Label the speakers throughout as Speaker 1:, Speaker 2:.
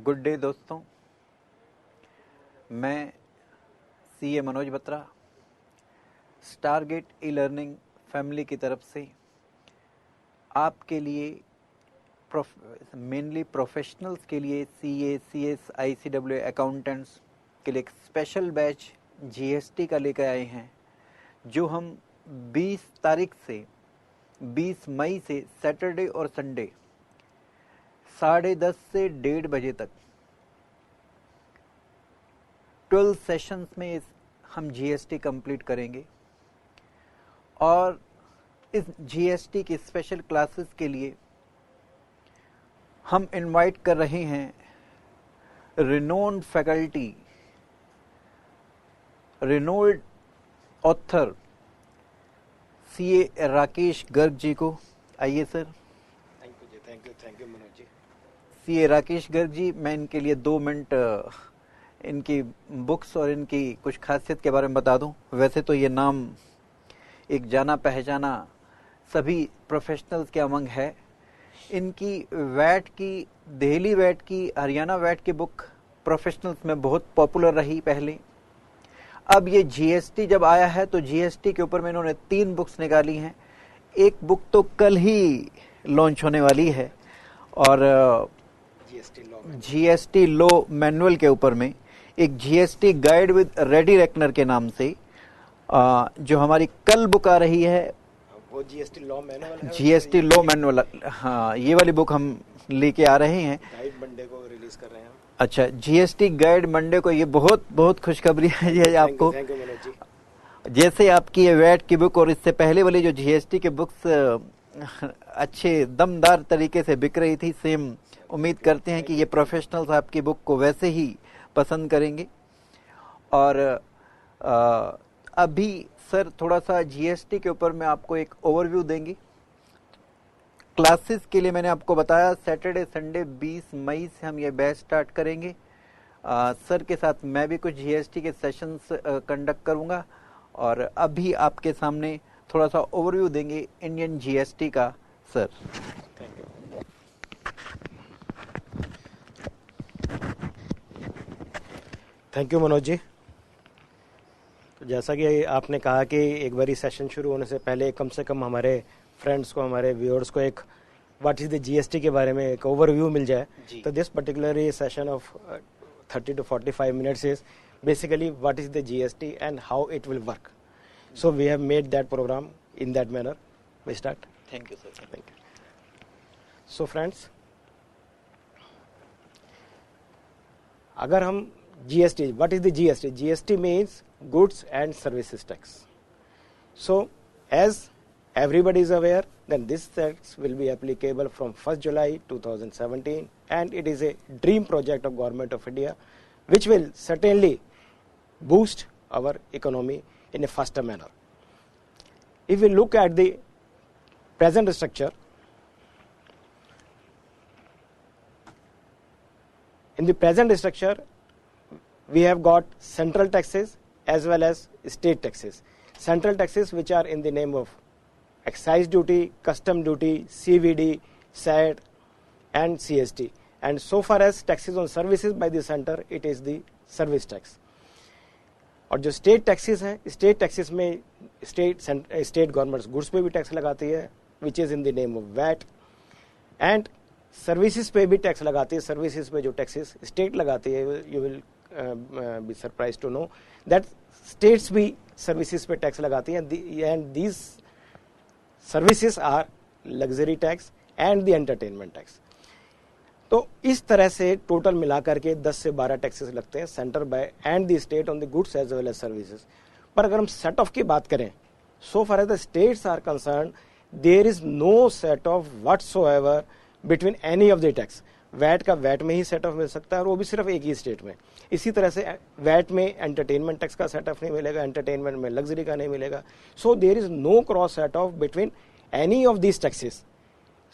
Speaker 1: Good day दोस्तों, मैं CA Manoj Batra Stargate e learning family की तरफ से आपके लिए मेनली प्रोफेशनल्स के लिए सीए, सीएस, आईसीडब्ल्यू अकाउंटेंट्स के लिए एक स्पेशल बैच जीएसटी का लेकर आए हैं, जो हम 20 तारीख से 20 मई से सैटरडे और संडे 10:30 से 1:30 बजे तक 12 सेशंस में हम जीएसटी कंप्लीट करेंगे। और इस जीएसटी की स्पेशल क्लासेस के लिए हम इनवाइट कर रहे हैं renowned faculty, renowned author CA Rakesh Garg ji को। आइए sir.
Speaker 2: Thank you Manoj ji.
Speaker 1: CA Rakesh Garg ji, मैं इनके लिए 2 मिनट इनकी बुक्स और इनकी कुछ खासियत के बारे में बता दूं। वैसे तो ये नाम एक जाना पहचाना सभी प्रोफेशनल्स के अमंग है। इनकी वैट की, दिल्ली वैट की, हरियाणा वैट की बुक प्रोफेशनल्स में बहुत पॉपुलर रही पहले। अब ये जीएसटी जब आया है तो जीएसटी के ऊपर में इन्होंने 3 बुक्स निकाली हैं। एक बुक तो कल ही लॉन्च होने वाली है और जीएसटी लॉ मैनुअल के ऊपर में एक GST guide with ready reckoner के नाम से जो हमारी कल बुक आ रही है
Speaker 2: वो जीएसटी लॉ मैनुअल है।
Speaker 1: जीएसटी लॉ मैनुअल, हाँ, ये वाली बुक हम लेके आ रहे हैं।
Speaker 2: गाइड मंडे को रिलीज कर रहे हैं।
Speaker 1: अच्छा, जीएसटी गाइड मंडे को। ये बहुत बहुत खुशखबरी है ये आपको।
Speaker 2: थैंक यू मनोज जी।
Speaker 1: जैसे आपकी ये वैट की बुक और इससे पहले वाली जो जीएसटी की बुक्स अच्छे दमदार तरीके से बिक रही थी, सेम उम्मीद करते हैं कि ये प्रोफेशनल्स आपकी बुक को वैसे ही पसंद करेंगे। और अभी सर थोड़ा सा जीएसटी के ऊपर मैं आपको एक ओवरव्यू देंगे। क्लासेस के लिए मैंने आपको बताया सैटरडे संडे 20 मई से हम ये बैच स्टार्ट करेंगे। सर के साथ मैं भी कुछ जीएसटी के सेशंस कंडक्ट करूंगा और अभी आपके सामने थोड़ा सा ओवरव्यू देंगे इंडियन जीएसटी का। सर
Speaker 2: थैंक यू मनोज जी। तो जैसा कि आपने कहा कि एक बारी सेशन शुरू होने से पहले कम से कम हमारे फ्रेंड्स को, हमारे व्यूअर्स को एक व्हाट इज द जीएसटी के बारे में एक ओवरव्यू मिल जाए। तो this particular session of 30 to 45 minutes is basically what is the GST and how it will work. So we have made that program in that manner. We start.
Speaker 1: Thank you, sir.
Speaker 2: Thank you. So friends, अगर हम GST, what is the GST? GST means goods and services tax. So as everybody is aware, then this tax will be applicable from 1st July 2017, and it is a dream project of Government of India, which will certainly boost our economy in a faster manner. If we look at the present structure, in the present structure, we have got central taxes as well as state taxes. Central taxes which are in the name of excise duty, custom duty, CVD, SAT and CST. And so far as taxes on services by the center, it is the service tax. और जो state taxes हैं, state taxes में state governments goods पे भी tax लगाती है, which is in the name of VAT, and services पे भी टैक्स लगाती है। सर्विसेज पे जो टैक्सेस स्टेट लगाती है, you will be surprise to know that states भी सर्विसेज पे टैक्स लगाती हैं, and these services are luxury tax and the entertainment tax. तो इस तरह से टोटल मिलाकर के 10 से 12 टैक्सेस लगते हैं centre by and the state on the goods as well as services. पर अगर हम सेट ऑफ की बात करें, so far as the states are concerned, there is no set off whatsoever between any of the tax. VAT का VAT में ही set of मिल सकता है और वो भी सिर्फ एक ही स्टेट में। इसी तरह से वैट में एंटरटेनमेंट टैक्स का सेट ऑफ नहीं मिलेगा, एंटरटेनमेंट में लग्जरी का नहीं मिलेगा। So there is no cross set off between any of these taxes.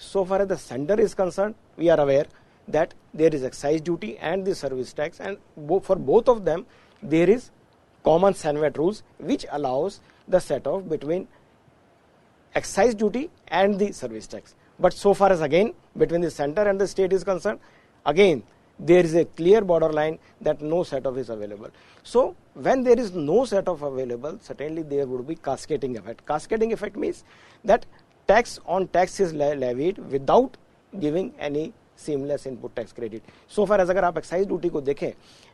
Speaker 2: So far as the center is concerned, we are aware that there is excise duty and the service tax, and for both of them there is common SANVAT rules which allows the set off between excise duty and the service tax. But so far as again between the center and the state is concerned, again there is a clear borderline that no set off is available. So when there is no set off available, certainly there would be cascading effect. Cascading effect means that tax on tax is levied without giving any seamless input tax credit. So far as अगर आप excise duty को देखें,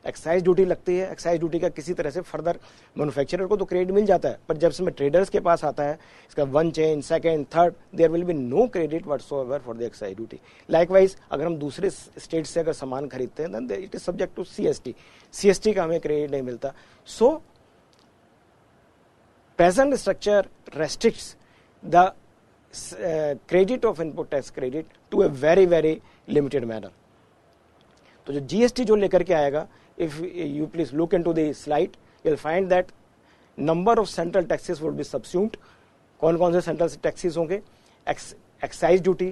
Speaker 2: excise duty लगती है, excise duty का किसी तरह से फर्दर मैन्युफैक्चरर को तो क्रेडिट मिल जाता है, पर जब इसमें ट्रेडर्स के पास आता है, इसका one chain, second, third, there will be no credit whatsoever for the excise duty. Likewise अगर हम दूसरे स्टेट से अगर सामान खरीदते हैं, then it is subject to CST. CST का हमें क्रेडिट नहीं मिलता. So present structure restricts the credit of input tax credit to a very very limited manner. तो जो GST जो लेकर के आएगा, if you please look into the slide, you'll find that number of central taxes would be subsumed. कौन कौन से central taxes होंगे? Excise duty,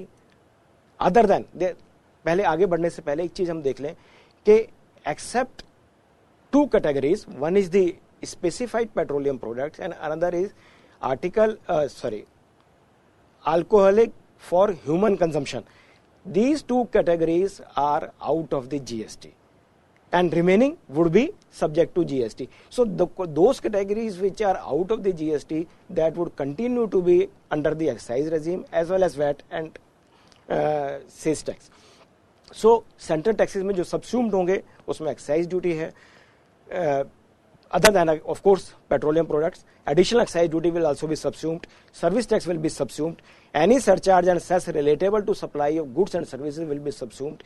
Speaker 2: other than, पहले आगे बढ़ने से पहले एक चीज हम देख लें कि except two categories, one is the specified petroleum products and another is alcoholic for human consumption. These two categories are out of the GST and remaining would be subject to GST. So those categories which are out of the GST, that would continue to be under the excise regime as well as VAT and sales tax. So central taxes में जो subsumed होंगे उसमें excise duty है, other than of course petroleum products. Additional excise duty will also be subsumed, service tax will be subsumed, any surcharge and cess relatable to supply of goods and services will be subsumed.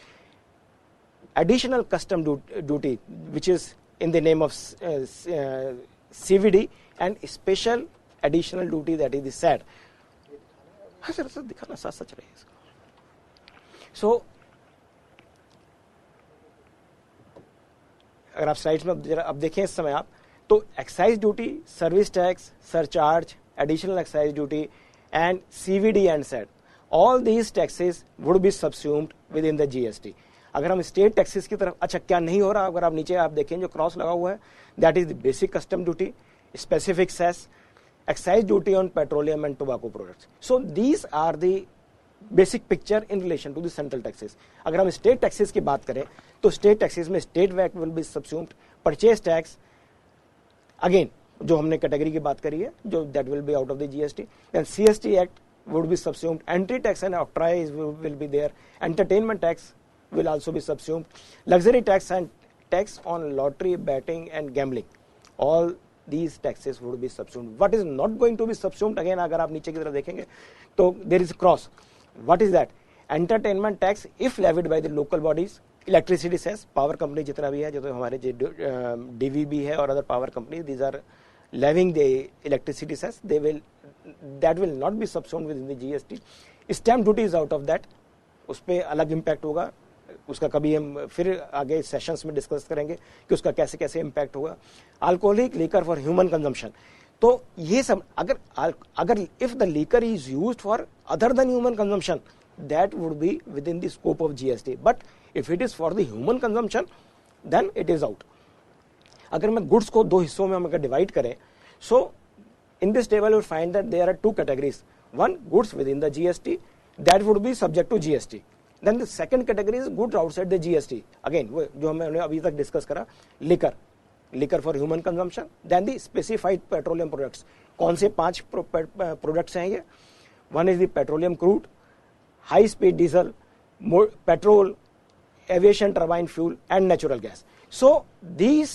Speaker 2: Additional custom duty which is in the name of CVD and special additional duty that is the SAD. So अगर आप slides में जरा अब देखें इस समय आप, तो excise duty, service tax, surcharge, additional excise duty and CVD and set, all these taxes would be subsumed within the GST. अगर हम स्टेट टैक्सेस की तरफ, अच्छा क्या नहीं हो रहा, अगर आप नीचे आप देखें जो क्रॉस लगा हुआ है, that is the basic custom duty, specific cess, excise duty on petroleum and tobacco products. So these are the basic picture in relation to the central taxes. अगर हम स्टेट टैक्सेस की बात करें तो स्टेट टैक्सेस में state VAT will be subsumed, purchase tax again जो हमने category की बात करी है, जो that will be out of the GST. Then CST act would be subsumed, entry tax and octroi will be there, entertainment tax will also be subsumed, luxury tax and tax on lottery, betting and gambling, all these taxes would be subsumed. What is not going to be subsumed, again अगर आप नीचे की तरफ देखेंगे तो there is cross. What is that? Entertainment tax if levied by the local bodies, electricity cess, power company जितना भी है, जो तो हमारे DVB है और other power companies, these are levying the electricity cess, that will not be subsumed within the GST. Stamp duty is out of that, उस पे अलग impact होगा, उसका कभी हम फिर आगे सेशंस में डिस्कस करेंगे कि उसका कैसे कैसे इम्पैक्ट होगा. Alcoholic liquor for human consumption, तो ये सब अगर if the liquor is used for other than human consumption, that would be within the scope of GST, but if it is for the human consumption then it is out. अगर मैं goods को दो हिस्सों में हम अगर divide करें, so in this table you find that there are two categories. One, goods within the GST, that would be subject to GST. Then the second category is goods outside the GST. Again, जो हमने अभी तक discuss करा, liquor for human consumption. Then the specified petroleum products. कौन से 5 products हैं ये? One is the petroleum crude, high speed diesel, petrol, aviation turbine fuel and natural gas. So these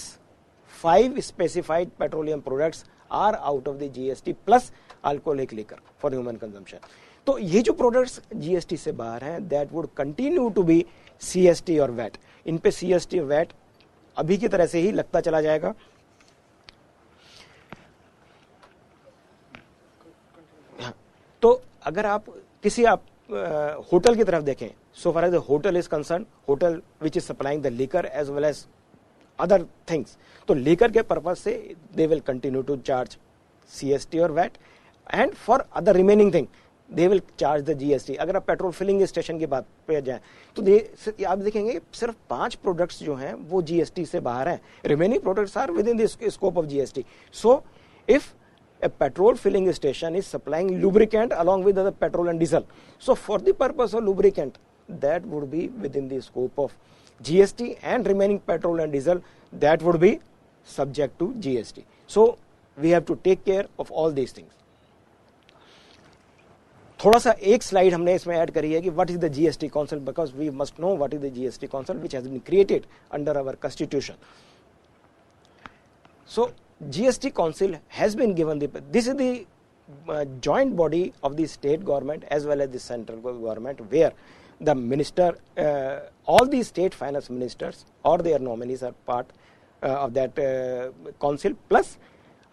Speaker 2: 5 specified petroleum products are out of the GST plus alcoholic liquor for human consumption. तो ये जो products GST से बाहर हैं, that would continue to be CST और VAT. इन पे CST और वैट अभी की तरह से ही लगता चला जाएगा. तो अगर आप किसी होटल की तरफ देखें, so far as the hotel is concerned, hotel which is supplying the liquor as well as other things, तो लीकर के पर्पज से they will continue to charge CST और VAT, and for other remaining thing they will charge the GST. अगर आप petrol filling station की बात पे जाएं तो आप देखेंगे सिर्फ 5 प्रोडक्ट्स जो हैं वो जीएसटी से बाहर हैं. Remaining products are within the scope of GST. So if a petrol filling station is supplying lubricant along with other petrol and diesel, so for the purpose of lubricant, that would be within the scope of GST and remaining petrol and diesel, that would be subject to GST. So we have to take care of all these things. थोड़ा सा एक slide हमने इसमें add करी है कि what is the GST council, because we must know what is the GST council which has been created under our constitution. So GST council has been given this is the joint body of the state government as well as the central government, where the minister, all the state finance ministers or their nominees are part of that council, plus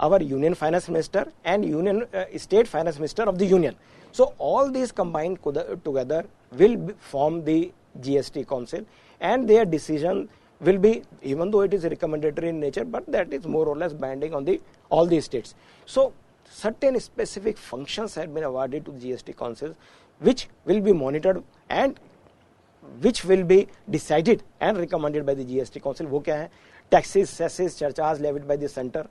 Speaker 2: our union finance minister and union state finance minister of the union. So all these combined together will form the GST council, and their decision will be, even though it is recommendatory in nature, but that is more or less binding on all the states. So certain specific functions have been awarded to GST councils, which will be monitored and which will be decided and recommended by the GST council. वो क्या है? Taxes, cesses, surcharges levied by the center,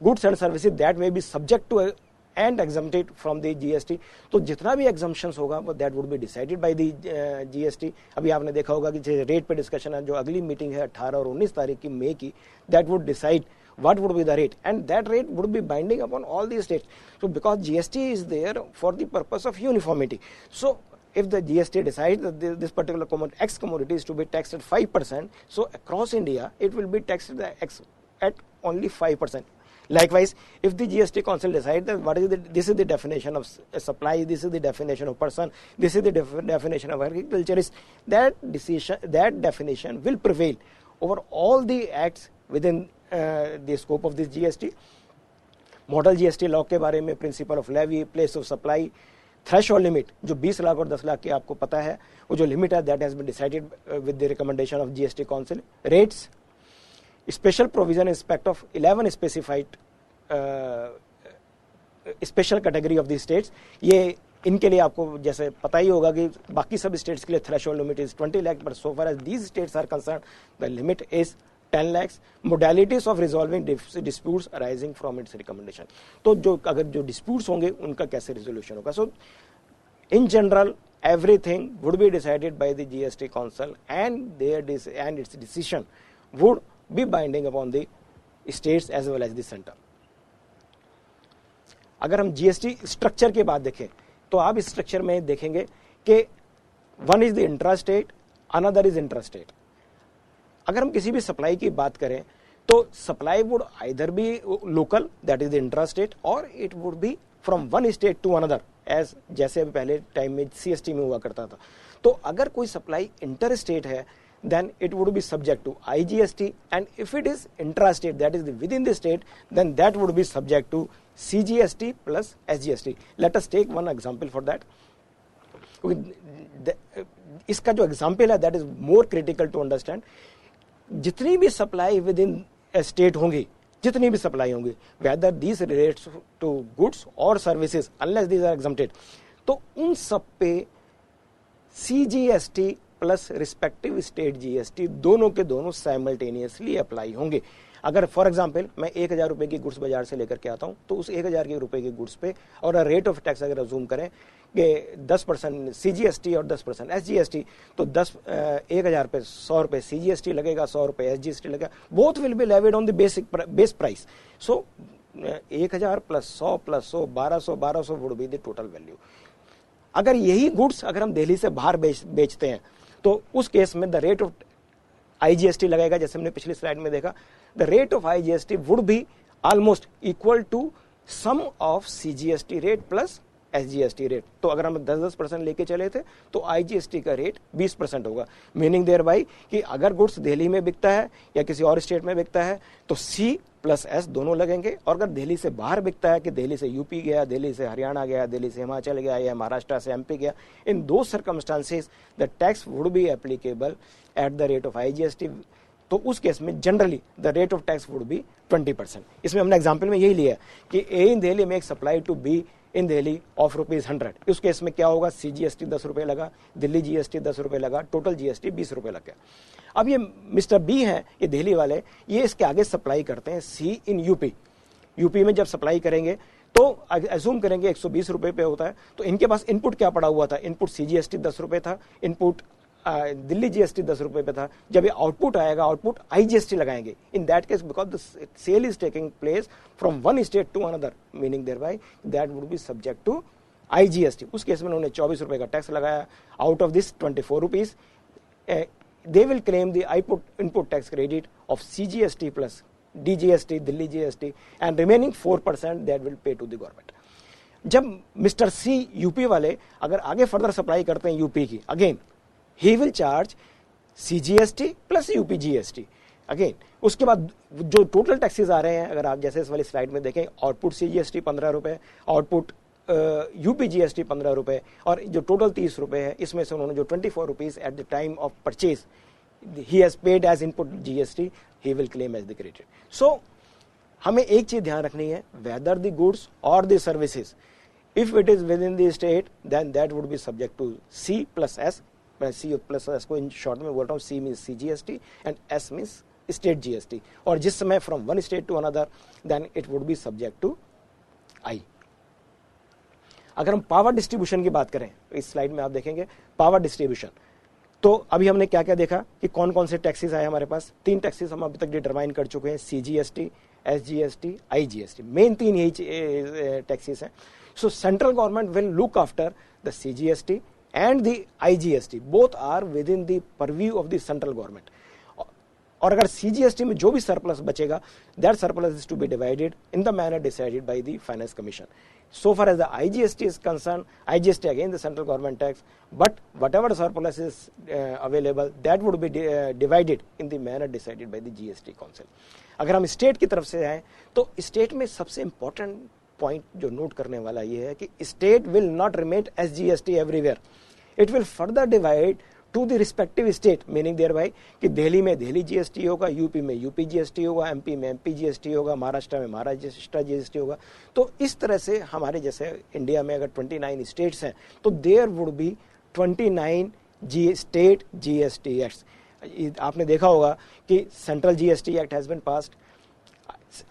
Speaker 2: goods and services that may be subject to and exempted from the GST. तो जितना भी exemptions होगा वो that would be decided by the GST. अभी आपने देखा होगा कि रेट पे डिस्कशन है, जो अगली मीटिंग है 18 और 19 तारीख की मई की, that would decide what would be the rate, and that rate would be binding upon all the states. So because GST is there for the purpose of uniformity, so if the GST decides that this particular X commodity is to be taxed at 5%, so across India it will be taxed at only 5%. Likewise, if the GST council decides that this is the definition of supply, this is the definition of person, this is the definition of agriculturist, that definition will prevail over all the acts within the scope of this GST. Model GST law के बारे में, principle of levy, place of supply, threshold limit जो 20 लाख और 10 लाख की आपको पता है, वो जो limit है that has been decided with the recommendation of GST council. Rates, special provision in respect of 11 specified special category of the states. ये इनके लिए आपको जैसे पता ही होगा कि बाकी सब स्टेट्स के लिए threshold limit is 20 lakh, but so far as these states are concerned, the limit is 10 lakhs. Modalities of resolving disputes arising from its recommendation. तो जो अगर जो disputes होंगे उनका कैसे resolution होगा. So in general everything would be decided by the GST council, and its decision would be binding upon the states as well as the center. अगर हम GST स्ट्रक्चर के बाद देखें तो आप इस स्ट्रक्चर में देखेंगे कि one is the intra state, another is intra state. अगर हम किसी भी सप्लाई की बात करें तो supply would either be local, that is the intra state, और it would be from one state to another, as जैसे अभी पहले टाइम में CST में हुआ करता था. तो अगर कोई सप्लाई इंटर स्टेट है, then it would be subject to IGST, and if it is intra-state, that is within the state, then that would be subject to CGST plus SGST. Let us take one example for that. इसका जो example है that is more critical to understand. जितनी भी supply within a state होंगी, जितनी भी supply होंगी, whether these relates to goods or services, unless these are exempted, तो उन सब पे CGST plus respective state GST दोनों के दोनों साइमल्टेनियसली अप्लाई होंगे. अगर फॉर एग्जांपल मैं 1000 रुपए की गुड्स बाजार से लेकर के आता हूं, तो उस 1000 रुपए की गुड्स पे और रेट ऑफ टैक्स अगर अज्यूम करें कि 10% CGST और 10% SGST, तो 1000 पे 100 रुपए CGST लगेगा, 100 रुपए SGST लगेगा. Both will be levied on the base price. So 1000 plus 100 plus 100 1200 would be the total value. अगर यही गुड्स अगर हम दिल्ली से बाहर बेचते हैं तो उस केस में द रेट ऑफ IGST लगेगा, जैसे हमने पिछली स्लाइड में देखा. The rate of IGST would be almost equal to sum of CGST rate plus SGST rate. तो अगर हम 10% लेके चले थे तो IGST का रेट 20% होगा. मीनिंग देयर बाई कि अगर गुड्स दिल्ली में बिकता है या किसी और स्टेट में बिकता है तो C प्लस S दोनों लगेंगे, और अगर दिल्ली से बाहर बिकता है कि दिल्ली से यूपी गया, दिल्ली से हरियाणा गया, दिल्ली से हिमाचल गया या महाराष्ट्र से MP गया, इन दो circumstances the tax would be applicable eight the rate of IGST. तो उस केस में generally the rate of tax would B 20%. इसमें हमने एग्जाम्पल में यही लिया कि A इन दिल्ली में एक supply to B in Delhi of ₹100. उस केस में क्या होगा, CGST 10 रुपए लगा, दिल्ली GST 10 रुपए लगा, टोटल GST 20 रुपए लग गया. अब ये मिस्टर B है, ये दिल्ली वाले, ये इसके आगे सप्लाई करते हैं C इन यूपी में जब सप्लाई करेंगे तो अज्यूम करेंगे 120 रुपए पे होता है. तो इनके पास इनपुट क्या पड़ा हुआ था, इनपुट CGST 10 रुपए था, इनपुट दिल्ली जीएसटी 10 रुपए पे था, जब ये आउटपुट आएगा आउटपुट आईजीएसटी लगाएंगे. In that case because the sale is taking place from one state to another, meaning there by that would be subject to IGST. उस केस में उन्होंने 24 रुपए का टैक्स लगाया. Out of this 24 rupees they will claim the input tax credit of CGST plus DGST, Delhi GST, and remaining 4% that will pay to the government. जब mister सी UP वाले अगर आगे फर्दर सप्लाई करते हैं यूपी की, again he will charge CGST plus UP GST. Again उसके बाद जो टोटल टैक्सेस आ रहे हैं, अगर आप जैसे इस वाली स्लाइड में देखें, आउटपुट CGST 15 रुपए, आउटपुट यूपी जीएसटी 15 रुपए, और जो टोटल 30 रुपए है, इसमें से उन्होंने जो 24 rupees at the time of purchase he has paid as input GST, he will claim as the credit. सो हमें एक चीज ध्यान रखनी है, वेदर द गुड्स और the services, if it is within the state then that would be subject to C plus S. मैं C plus S को इन शॉर्ट में बोल रहा हूँ. C means CGST and S means state GST, और जिस समय from one state to another then it would be subject to I. अगर हम पावर डिस्ट्रीब्यूशन की बात करें, इस स्लाइड में आप देखेंगे पावर डिस्ट्रीब्यूशन, तो अभी हमने क्या क्या देखा कि कौन कौन से टैक्सेस आए हमारे पास. 3 टैक्सेस हम अभी तक डिटरमाइन कर चुके हैं, सीजीएसटी, एसजीएसटी, आईजीएसटी. मेन 3 यही टैक्सेस हैं. So central government will look after the CGST and the IGST, both are within the purview of the central government. और अगर सीजीएसटी में जो भी सरप्लस बचेगा, that surplus is to be divided in the manner decided by the finance commission. So far as the IGST is concerned, IGST again the central government tax, but whatever surplus is available, that would be divided in the manner decided by the GST council. अगर हम state की तरफ से आए तो state में सबसे important point जो नोट करने वाला ये है कि state will not remain as GST everywhere. It will further divide to the respective state, meaning there bye कि दिल्ली में दिल्ली जीएसटी होगा, यूपी में यूपी जीएसटी होगा, एमपी में एमपी जीएसटी होगा, महाराष्ट्र में महाराष्ट्र जीएसटी होगा. तो इस तरह से हमारे जैसे इंडिया में अगर 29 स्टेट्स हैं तो there would be 29 state GST acts. आपने देखा होगा कि central GST act has been passed,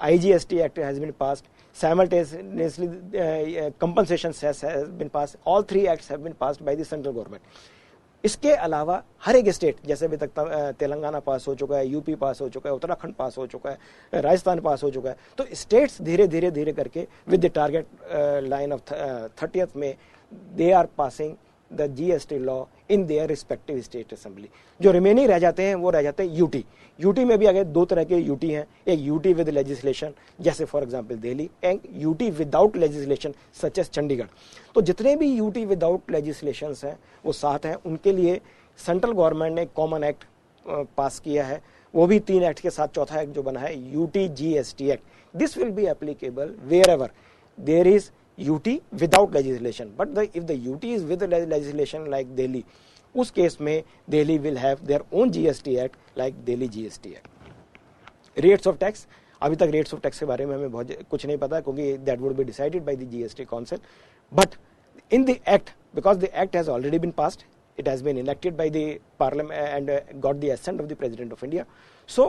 Speaker 2: IGST act has been passed, simultaneously compensation cess has been passed. All 3 acts have been passed by the central government. इसके अलावा हर एक state, जैसे अभी तक तेलंगाना पास हो चुका है, यूपी पास हो चुका है, उत्तराखंड पास हो चुका है, राजस्थान पास हो चुका है, तो स्टेट्स धीरे धीरे धीरे करके with the target line of 30th में they are passing the GST law in their respective state assembly. जो रिमेनिंग रह जाते हैं वो रह जाते हैं यूटी. यूटी में भी अगर 2 तरह के यूटी हैं, एक यूटी विद लेजिस्लेशन जैसे for example Delhi, and UT without legislation such as Chandigarh. तो जितने भी यूटी विदाउट लेजिस्लेशन हैं वो 7 हैं. उनके लिए सेंट्रल गवर्नमेंट ने कॉमन एक्ट पास किया है, वो भी 3 एक्ट के साथ चौथा एक्ट जो बना है UT GST act. This will be applicable wherever there is UT without legislation, but if the UT is with the legislation like Delhi, उस केस में Delhi will have their own GST act like Delhi GST act. Rates of tax, अभी तक rates of tax के बारे में हमें बहुत कुछ नहीं पता क्योंकि that would be decided by the GST council. But in the act, because the act has already been passed, it has been enacted by the parliament and got the assent of the president of India. So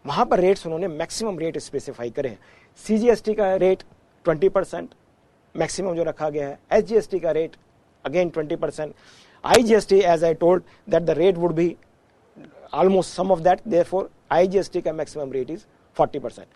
Speaker 2: वहाँ पर rates उन्होंने maximum rate specify करे हैं. CGST का rate 20% maximum जो रखा गया है, एसजीएसटी का rate again 20%, IGST as I told that the rate would be almost sum of that, therefore IGST का maximum rate is 40%.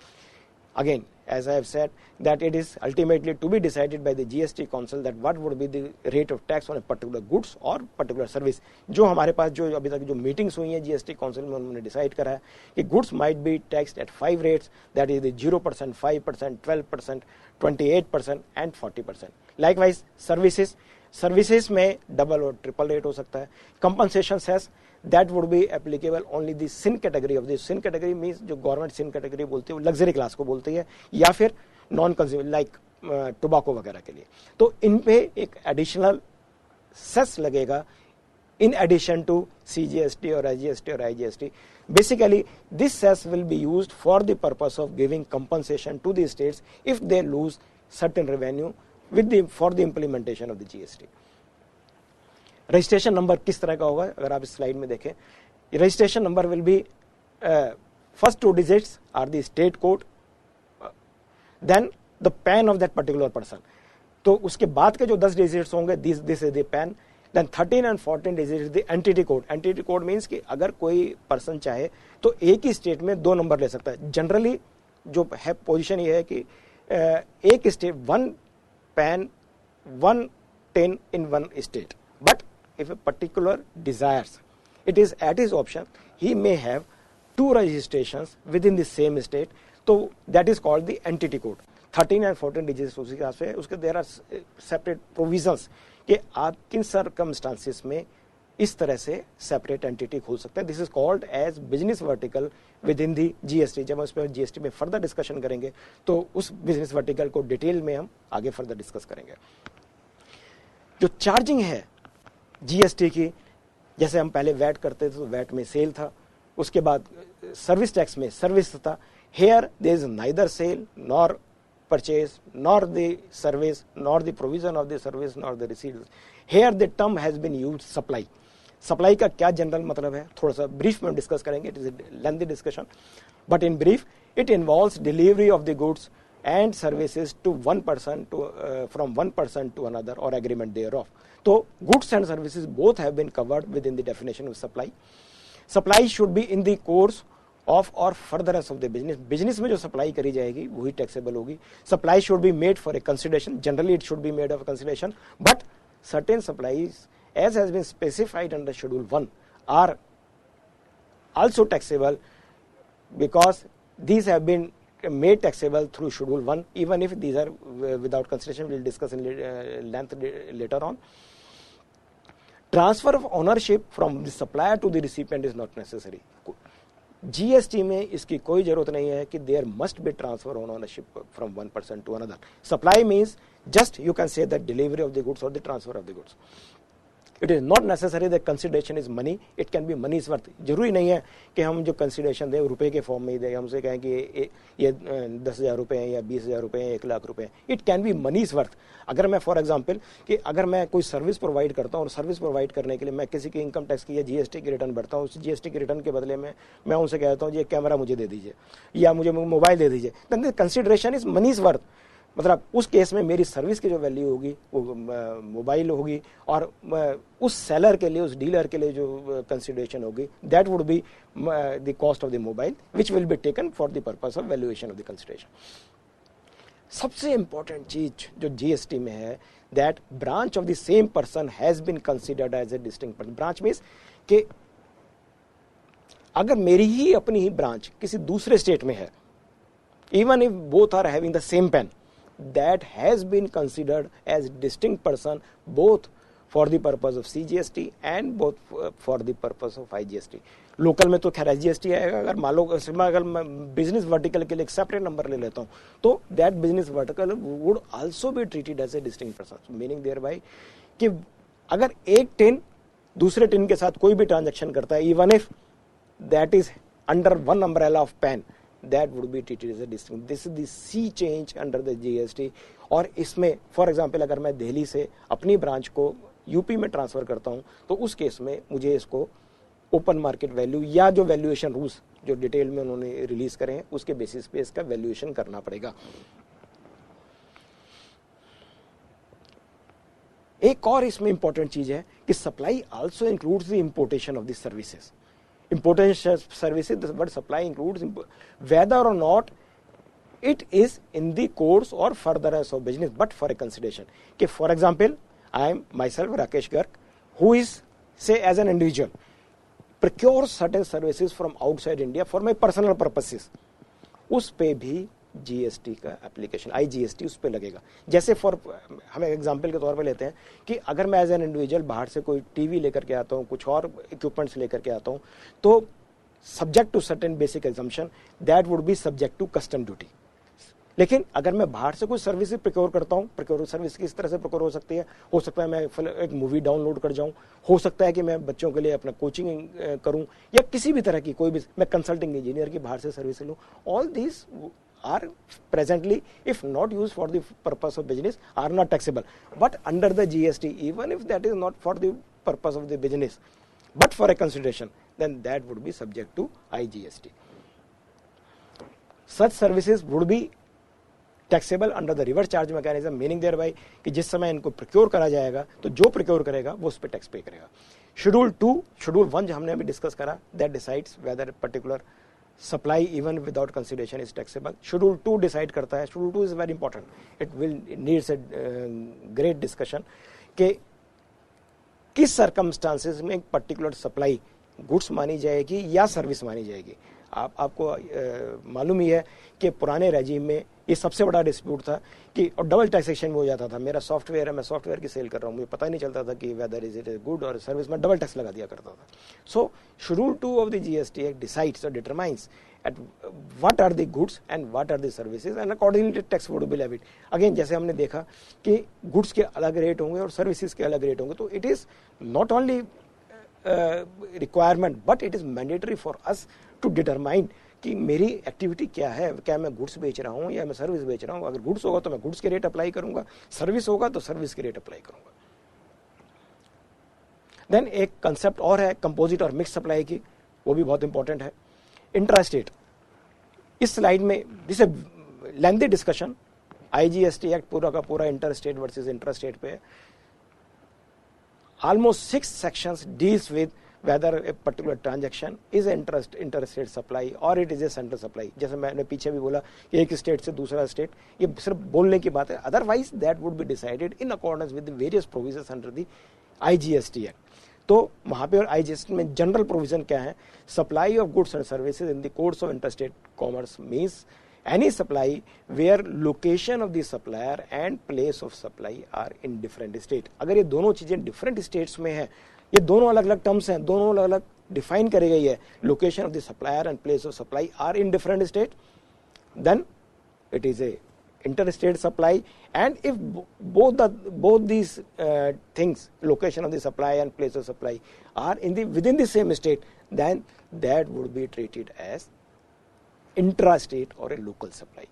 Speaker 2: Again as I have said that it is ultimately to be decided by the GST council that what would be the rate of tax on a particular goods or particular service. जो हमारे पास जो अभी तक जो meetings हुई हैं GST council में, उन्होंने डिसाइड करा है कि goods might be taxed at 5 rates, that is the 0%, 5%, 12%, 28% and 40%. Likewise services में डबल और ट्रिपल रेट हो सकता है. Compensation cess that would be applicable only the sin category of this. sin category means जो government sin category बोलती है वो luxury class को बोलती है, या फिर नॉन कंज्यूमर लाइक टोबैको वगैरह के लिए. तो इन पे एक एडिशनल सेस लगेगा in addition to CGST or SGST or IGST. Basically this cess will be used for the purpose of giving compensation to the states if they lose certain revenue for the implementation of the GST. Registration number किस तरह का होगा अगर आप इस slide में देखें, registration number will be first 2 digits are the state code, then the PAN of that particular person. तो उसके बाद के जो 10 डिजिट्स होंगे this is the PAN. Then 13 and 14 digits is the entity code. Entity code means कि अगर कोई person चाहे तो एक ही स्टेट में दो नंबर ले सकता है. जनरली जो है पोजीशन ये है कि एक state one pan one tin in one state. But if a particular desires, it is at his option, he may have two registrations within the same state. So that is called the entity code. 13 and 14 digits उसी हिसाब से उसके there are separate provisions कि आप किन circumstances में इस तरह से separate entity खोल सकते हैं. This is called as business vertical within the GST. जब हम इस पर GST में further discussion करेंगे तो उस business vertical को डिटेल में हम आगे further discuss करेंगे. जो चार्जिंग है जीएसटी की, जैसे हम पहले वैट करते थे तो वैट में सेल था, उसके बाद सर्विस टैक्स में सर्विस था. Here there is neither sale nor purchase nor the service nor the provision of the service nor the receipt. Here the term has been used supply. Supply का क्या general मतलब है थोड़ा सा brief में discuss करेंगे. It is lengthy discussion but in brief it involves delivery of the goods and services to one person from one person to another or agreement thereof. So goods and services both have been covered within the definition of supply. Supply should be in the course of or furtherance of the business. Business में जो supply करी जाएगी वही taxable होगी. Supply should be made for a consideration. Generally it should be made of a consideration, but certain supplies as has been specified under Schedule 1 are also taxable because these have been made taxable through Schedule 1, even if these are without consideration. We will discuss in length later on. Transfer of ownership from the supplier to the recipient is not necessary. GST में इसकी कोई जरूरत नहीं है कि there must be transfer on ownership from one person to another. Supply means just you can say that delivery of the goods or the transfer of the goods. It is not necessary that consideration is money. It can be money's worth. जरूरी नहीं है कि हम जो consideration दें रुपए के form में ही दें. हमसे कहें कि ये 10,000 रुपए हैं या 20,000 रुपए हैं 1,00,000 रुपए हैं. It can be money's worth. अगर मैं फॉर एग्जाम्पल कि अगर मैं कोई सर्विस प्रोवाइड करता हूँ और सर्विस प्रोवाइड करने के लिए मैं किसी की इनकम टैक्स की या जीएसटी की रिटर्न भरता हूँ, उस जीएसटी की रिटर्न के बदले में मैं उनसे कहता हूँ ये कैमरा मुझे दे दीजिए या मुझे मोबाइल दे दीजिए. Then consideration is money's worth. मतलब उस केस में मेरी सर्विस की जो वैल्यू होगी वो मोबाइल होगी और उस सेलर के लिए उस डीलर के लिए जो कंसिडरेशन होगी that would be the cost of the mobile which will be taken for the purpose of valuation of the consideration. सबसे इंपॉर्टेंट चीज जो जीएसटी में है that branch of the same person has been considered as a distinct person. Branch means कि अगर मेरी ही अपनी ही branch किसी दूसरे स्टेट में है, even if both are having the same PAN, that has been considered as distinct person both for the purpose of CGST and both for the purpose of IGST. Local में तो खैर IGST आएगा. अगर मान लो अगर मैं बिजनेस वर्टिकल के लिए एक सेपरेट नंबर ले लेता हूँ तो that business vertical would also be treated as a distinct person. Meaning there bye कि अगर एक टिन दूसरे टिन के साथ कोई भी ट्रांजेक्शन करता है, even if that is under one umbrella of pan, that would be treated as a distinct. This is the sea change under the GST. और इसमें फॉर एग्जाम्पल अगर मैं दिल्ली से अपनी ब्रांच को यूपी में ट्रांसफर करता हूं तो उस केस में मुझे इसको ओपन मार्केट वैल्यू या जो वैल्यूएशन रूल्स जो डिटेल में उन्होंने रिलीज करे हैं उसके बेसिस पे इसका वैल्यूएशन करना पड़ेगा. एक और इसमें इंपॉर्टेंट चीज है कि supply also includes the importation of the services. Importation services, the word supply includes whether or not it is in the course or furtherance of business, but for a consideration. Okay, for example, I am myself Rakesh Garg, who is say as an individual procures certain services from outside India for my personal purposes. उस पे भी GST का application IGST उस पे लगेगा. जैसे for हम example के तौर पे लेते हैं कि अगर मैं एज एन इंडिविजुअल बाहर से कोई टीवी लेकर के आता हूँ, कुछ और इक्विपमेंट्स लेकर के आता हूँ, तो subject to certain basic exemption that would be subject to custom duty. लेकिन अगर मैं बाहर से कोई सर्विस प्रोक्योर करता हूँ, प्रोक्योर सर्विस किस तरह से प्रोक्योर हो सकती है? हो सकता है मैं एक मूवी डाउनलोड कर जाऊँ, हो सकता है कि मैं बच्चों के लिए अपना कोचिंग करूँ या किसी भी तरह की कोई भी मैं कंसल्टिंग इंजीनियर की बाहर से सर्विस लूँ. All these are presently, if not used for the purpose of business, are not taxable. But under the GST, even if that is not for the purpose of the business, but for a consideration, then that would be subject to IGST. Such services would be taxable under the reverse charge mechanism, meaning there bye कि जिस समय इनको procure करा जाएगा तो जो procure करेगा वो उस पर टैक्स पे करेगा। शेड्यूल 2, शेड्यूल 1 जो हमने अभी डिस्कस करा, that decides whether particular supply even without consideration is taxable. Schedule 2 decide करता है, schedule 2 is very important, it will needs a great discussion कि किस सर्कमस्टांसेस में एक पर्टिकुलर सप्लाई गुड्स मानी जाएगी या सर्विस मानी जाएगी। आपको मालूम ही है कि पुराने रेजिम में ये सबसे बड़ा डिस्प्यूट था कि और डबल टैक्सेशन में हो जाता था। मेरा सॉफ्टवेयर है, मैं सॉफ्टवेयर की सेल कर रहा हूँ, मुझे पता ही नहीं चलता था कि वेदर इज इट गुड और सर्विस, में डबल टैक्स लगा दिया करता था। सो schedule 2 of the GST act decides और determines at what are the goods and what are the services and accordingly tax would be levied. Again जैसे हमने देखा कि गुड्स के अलग रेट होंगे और सर्विसेज के अलग रेट होंगे, तो it is not only requirement but it is mandatory for us to determine कि मेरी एक्टिविटी क्या है, क्या मैं गुड्स बेच रहा हूँ या मैं सर्विस बेच रहा हूँ। अगर गुड्स होगा तो मैं गुड्स के रेट अप्लाई करूंगा, सर्विस होगा तो सर्विस के रेट अप्लाई करूंगा। देन एक कंसेप्ट और है कंपोजिट और मिक्स सप्लाई की, वो भी बहुत इंपॉर्टेंट है। इंट्रास्टेट, इस स्लाइड में this A lengthy discussion, IGST act पूरा का पूरा इंटरस्टेट वर्सेस इंट्रास्टेट पे, almost 6 sections deals with whether a particular transaction is interstate supply or it is a central supply। जैसे मैंने पीछे भी बोला कि एक स्टेट से दूसरा स्टेट, ये सिर्फ बोलने की बात है, otherwise that would be decided in accordance with various provisions under the IGST act. तो वहां पे और आईजीएसटी में जनरल प्रोविजन क्या है, supply of goods and services in the course of interstate commerce means any supply where location of the supplier and place of supply are in different state। अगर ये दोनों चीजें डिफरेंट स्टेट्स में है, ये दोनों अलग अलग टर्म्स हैं, दोनों अलग अलग डिफाइन करी गई है, location of the supplier and place of supply are in different state, then it is a interstate supply। and if both these things, location of the supply and place of supply are within the same state, then that would be treated as intrastate और ए local supply.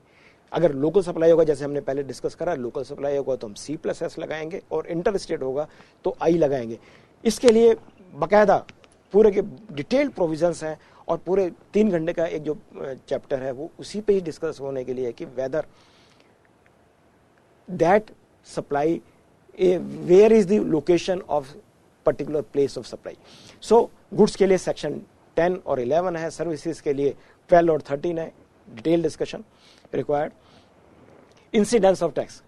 Speaker 2: अगर local supply होगा, जैसे हमने पहले discuss करा, local supply होगा तो हम C+S लगाएंगे और इंटरस्टेट होगा तो I लगाएंगे। इसके लिए बकायदा पूरे के डिटेल्ड प्रोविजंस हैं और पूरे 3 घंटे का एक जो चैप्टर है वो उसी पे ही डिस्कस होने के लिए है कि whether that supply where is the location of particular place of supply. So goods के लिए सेक्शन 10 और 11 है, सर्विसेज के लिए 12 और 13 है, detail discussion required. Incidence of tax,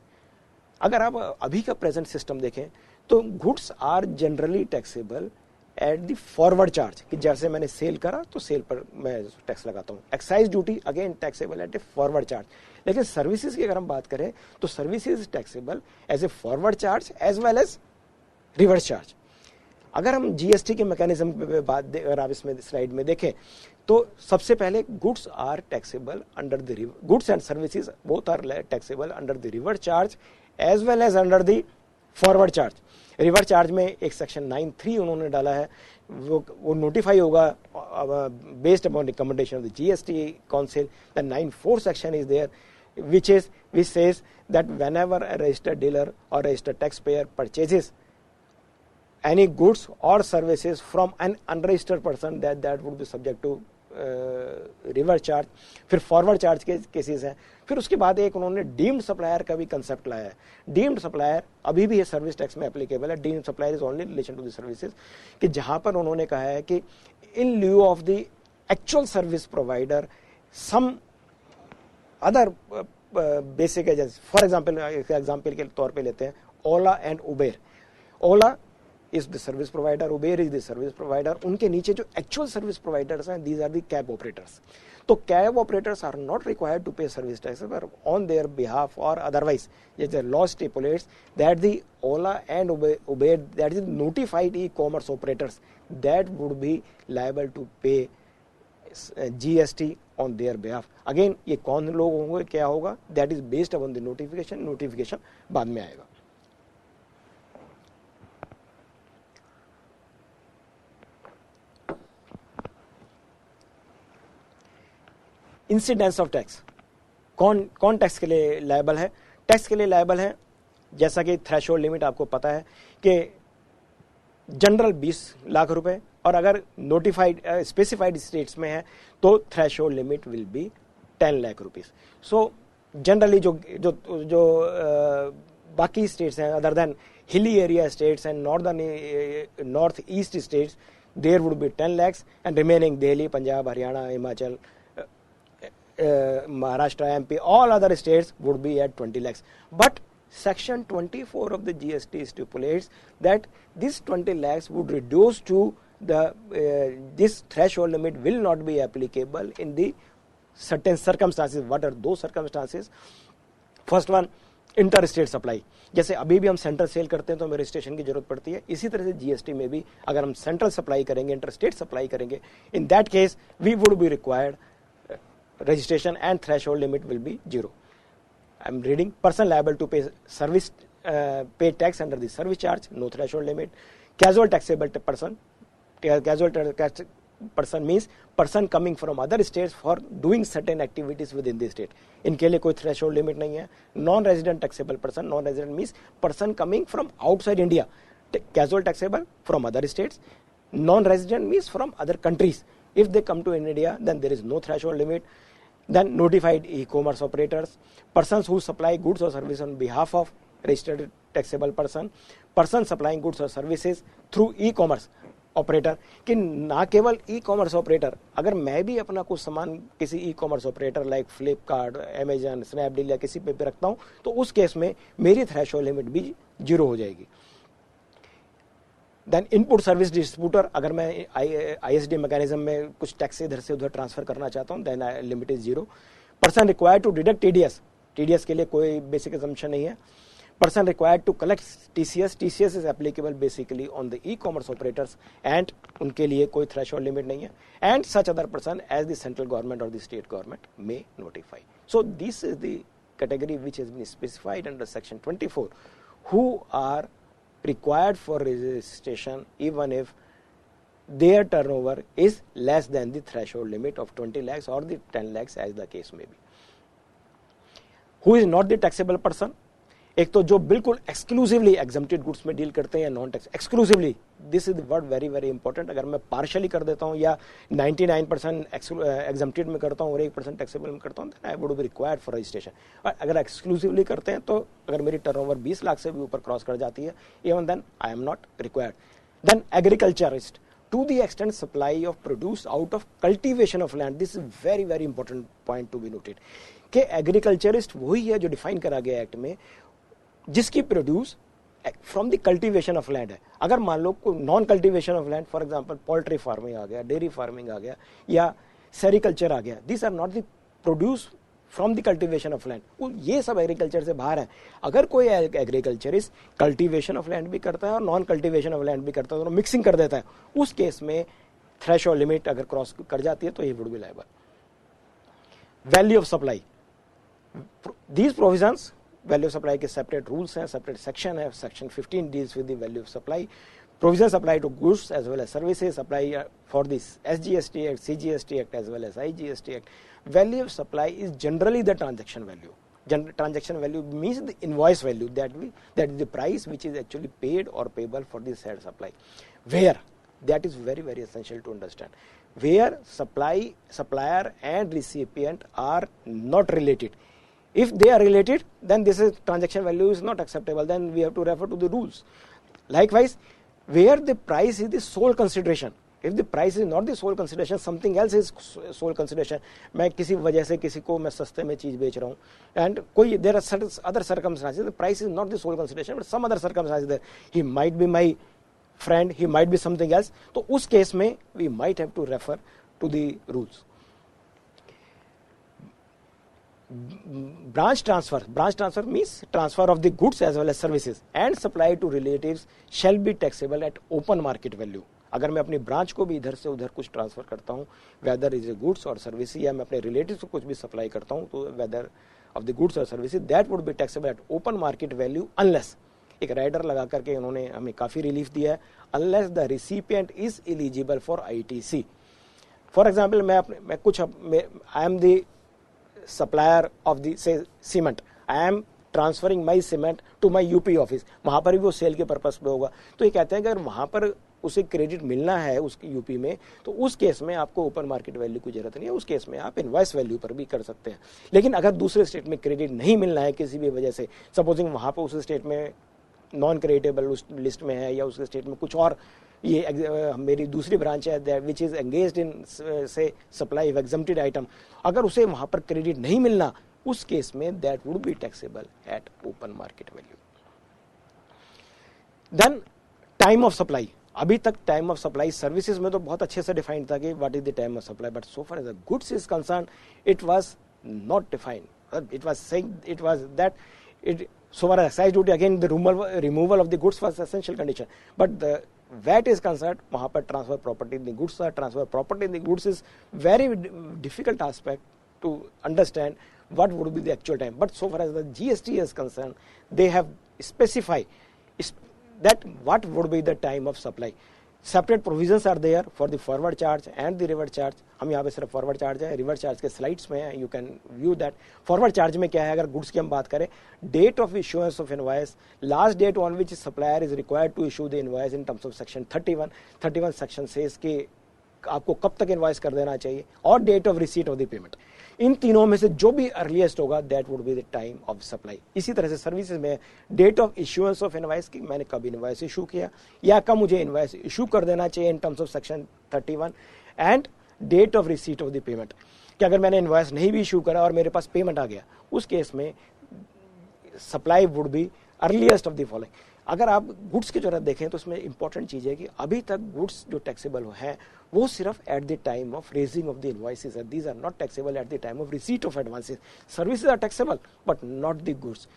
Speaker 2: अगर आप अभी का प्रेजेंट सिस्टम देखें तो goods are generally taxable at the forward charge, कि जैसे मैंने सेल करा तो सेल पर मैं टैक्स लगाता हूं। Excise duty again taxable at a forward charge. लेकिन सर्विसेज की अगर हम बात करें तो services taxable as a forward charge as well as reverse charge. अगर हम जीएसटी के मैकेनिज्म पे बात, अगर आप इसमें स्लाइड में देखें तो सबसे पहले goods are taxable under the goods and services both are taxable under the reverse charge as well as under the forward charge. Reverse charge में एक सेक्शन 9(3) उन्होंने डाला है, वो नोटिफाई होगा based upon recommendation of the GST council. The 9(4) section is there which says that whenever a registered dealer or registered taxpayer purchases any goods or services from an unregistered person, that would be subject to reverse charge. फिर forward charge के cases हैं। फिर उसके बाद एक उन्होंने deemed supplier का भी कंसेप्ट लाया है। डीम्ड सप्लायर अभी भी ये सर्विस टैक्स में एप्लीकेबल है। Deemed supplier is only relation to the services, कि जहां पर उन्होंने कहा है कि in lieu of the actual service provider some other basic agency, for example के तौर पे लेते हैं Ola and Uber. Ola is the service provider, Uber is the service provider, उनके नीचे जो actual service providers हैं, these are the cab operators। तो cab operators are not required to pay service taxes on their behalf or otherwise। the law stipulates that the Ola and Uber, that is notified e-commerce operators, that would be liable to pay GST on their behalf। again ये कौन लोग होंगे, क्या होगा, that is based upon the notification बाद में आएगा। Incidence of tax, कौन टैक्स के लिए लायबल है? टैक्स के लिए लायबल है, जैसा कि थ्रेशोल्ड लिमिट आपको पता है कि जनरल 20 लाख रुपए, और अगर नोटिफाइड स्पेसिफाइड स्टेट्स में है तो threshold limit will be 10 lakh rupees. So generally जो जो जो बाकी स्टेट्स हैं other than hilly area states and north east states, there would be 10 lakhs and remaining Delhi, Punjab, Haryana, Himachal, Maharashtra, MP, all other states would be at 20 lakhs. But section 24 of the GST stipulates that this 20 lakhs would reduce to the this threshold limit will not be applicable in the certain circumstances. What are those circumstances? First one, inter state supply. जैसे अभी भी हम central cell करते हैं तो हमें registration की जरूरत पड़ती है, इसी तरह से जीएसटी में भी अगर हम सेंट्रल सप्लाई करेंगे, इंटर स्टेट सप्लाई करेंगे, in that case we would be required registration and threshold limit will be 0. I am reading, person liable to pay service pay tax under the service charge, no threshold limit. Casual taxable person, casual tax person means person coming from other states for doing certain activities within the state, इनके लिए कोई threshold limit नहीं है. Non resident taxable person, non resident means person coming from outside India, casual taxable from other states. Non resident means from other countries. If they come to India, then there is no threshold limit. Then notified e-commerce operators, persons who supply goods or services on behalf of registered taxable person, persons supplying goods or services through e-commerce operator, कि ना केवल e commerce operator, अगर मैं भी अपना कुछ सामान किसी e commerce operator like Flipkart, Amazon, Snapdeal या किसी पे रखता हूं, तो उस केस में मेरी थ्रेशोल्ड लिमिट भी 0 हो जाएगी. देन इनपुट सर्विस डिस्ट्रीब्यूटर, अगर मैं आईएसडी मैकेनिज्म में कुछ टैक्स इधर से उधर ट्रांसफर करना चाहता हूं, then limit is 0. Person required to deduct TDS, TDS के लिए कोई बेसिक असम्पशन नहीं है. Person required to collect TCS, TCS is applicable basically on the e-commerce operators and उनके लिए कोई threshold limit नहीं है. And such other person as the central government or the state government may notify. So this is the category which has been specified under section 24, who are required for registration even if their turnover is less than the threshold limit of 20 lakhs or the 10 lakhs as the case may be. Who is not the taxable person? एक तो जो बिल्कुल exclusively exempted goods में deal करते हैं या non tax, exclusively, this is the word very very important. अगर मैं पार्शियली कर देता हूं या 99% एग्जम्प्टेड में करता हूं और 1% टैक्सेबल में करता हूं, then I would be required for registration. अगर एक्सक्लूसिवली करते हैं तो अगर मेरी टर्नओवर 20 लाख से भी ऊपर क्रॉस कर जाती है, even then I am not required. Then agriculturist, to the extent supply of produce out of cultivation of land, this is very very important point to be noted, कि एग्रीकल्चरिस्ट वही है जो डिफाइन करा गया act में, जिसकी produce from the cultivation of land है. अगर मान लो non cultivation of land, for example poultry farming आ गया, डेयरी फार्मिंग आ गया या सेरिकल्चर आ गया, this are not the produce from the cultivation of land, ये सब एग्रीकल्चर से बाहर है. अगर कोई एग्रीकल्चरिस्ट कल्टीवेशन ऑफ लैंड भी करता है और नॉन कल्टीवेशन ऑफ लैंड भी करता है, दोनों मिक्सिंग कर देता है, उस केस में थ्रेशोल्ड लिमिट अगर क्रॉस कर जाती है तो he would be liable. Value of supply, these provisions, value of supply के सेपरेट रूल्स हैं, सेपरेट सेक्शन है. Section 15 deals with the value of supply. Provisions apply to goods as well as services, apply for this SGST act, CGST act as well as IGST act. Value of supply is generally the transaction value. Transaction value means the invoice value, that is the price which is actually paid or payable for the said supply. Where, that is very very essential to understand, where supplier and recipient are not related. If they are related, then this is transaction value is not acceptable, then we have to refer to the rules. Likewise, where the price is the sole consideration, if the price is not the sole consideration, something else is sole consideration, मैं किसी वजह से किसी को मैं सस्ते में चीज बेच रहा हूँ, and कोई there are other circumstances, the price is not the sole consideration, but some other circumstances there, he might be my friend, he might be something else, तो उस केस में we might have to refer to the rules. Branch transfer means transfer of the goods as well as services and supply to relatives shall be taxable at open market value. अगर मैं अपनी branch को भी इधर से उधर कुछ transfer करता हूँ, वेदर इज ए गुड्स और सर्विस, या मैं अपने रिलेटिव को कुछ भी सप्लाई करता हूँ, तो वेदर ऑफ द गुड्स और services, that would be taxable at open market value unless, एक राइडर लगा करके उन्होंने हमें काफी रिलीफ दिया है, unless the recipient is eligible for ITC. For example, मैं कुछ I am the supplier of the say cement, I am transferring my cement to my UP office, वहां पर भी वो सेल के पर्पज पे होगा. तो ये कहते हैं कि अगर वहां पर उसे क्रेडिट मिलना है उस यूपी में, तो उस केस में आपको ओपन मार्केट वैल्यू की जरूरत नहीं है, उस केस में आप इनवॉइस वैल्यू पर भी कर सकते हैं। लेकिन अगर दूसरे स्टेट में क्रेडिट नहीं मिलना है किसी भी वजह से, सपोजिंग वहां पर उस स्टेट में नॉन क्रेडिटेबल लिस्ट में है, या उस स्टेट में कुछ और, ये मेरी दूसरी ब्रांच है विच इज एंगेज्ड इन से सप्लाई ऑफ एग्जम्प्टेड आइटम, अगर उसे वहां पर क्रेडिट नहीं मिलना, उस केस में that would be taxable at open market value. Then time of supply, अभी तक टाइम ऑफ सप्लाई सर्विसेज में तो बहुत अच्छे से डिफाइंड था कि what is the time of supply, but so far as the goods is concern it was not defined. It was saying it was that it so far as excise duty, again the removal of the goods was essential condition, but the VAT is concerned, वहां पर transfer property in the goods are transfer property in the goods is very difficult aspect to understand what would be the actual time. But so far as the GST is concerned, they have specified that what would be the time of supply. Separate provisions are there for the forward charge and the reverse charge. हम यहाँ पे सिर्फ forward charge है, reverse charge के slides में है, you can view that. Forward charge में क्या है, अगर गुड्स की हम बात करें, date of issuance of invoice, last date on which supplier is required to issue the invoice in terms of section 31 section से इसके आपको कब तक इनवॉइस कर देना चाहिए, और date of receipt of the payment. इन तीनों में से जो भी अर्लीस्ट होगा that would be the time of supply. इसी तरह से सर्विसेज में date of issuance of invoice की, मैंने कब इनवॉइस इशू किया या कब मुझे इनवॉइस इशू कर देना चाहिए in terms of section 31, and date of receipt of the payment, कि अगर मैंने इनवॉइस नहीं भी इशू करा और मेरे पास पेमेंट आ गया, उस केस में supply would be earliest of the following. अगर आप गुड्स की जरूरत देखें तो उसमें इंपॉर्टेंट चीज है कि अभी तक गुड्स जो टैक्सेबल है वो सिर्फ at the time of raising of the invoices है, these are not taxable at the time of receipt of advances. Services are taxable but not the goods.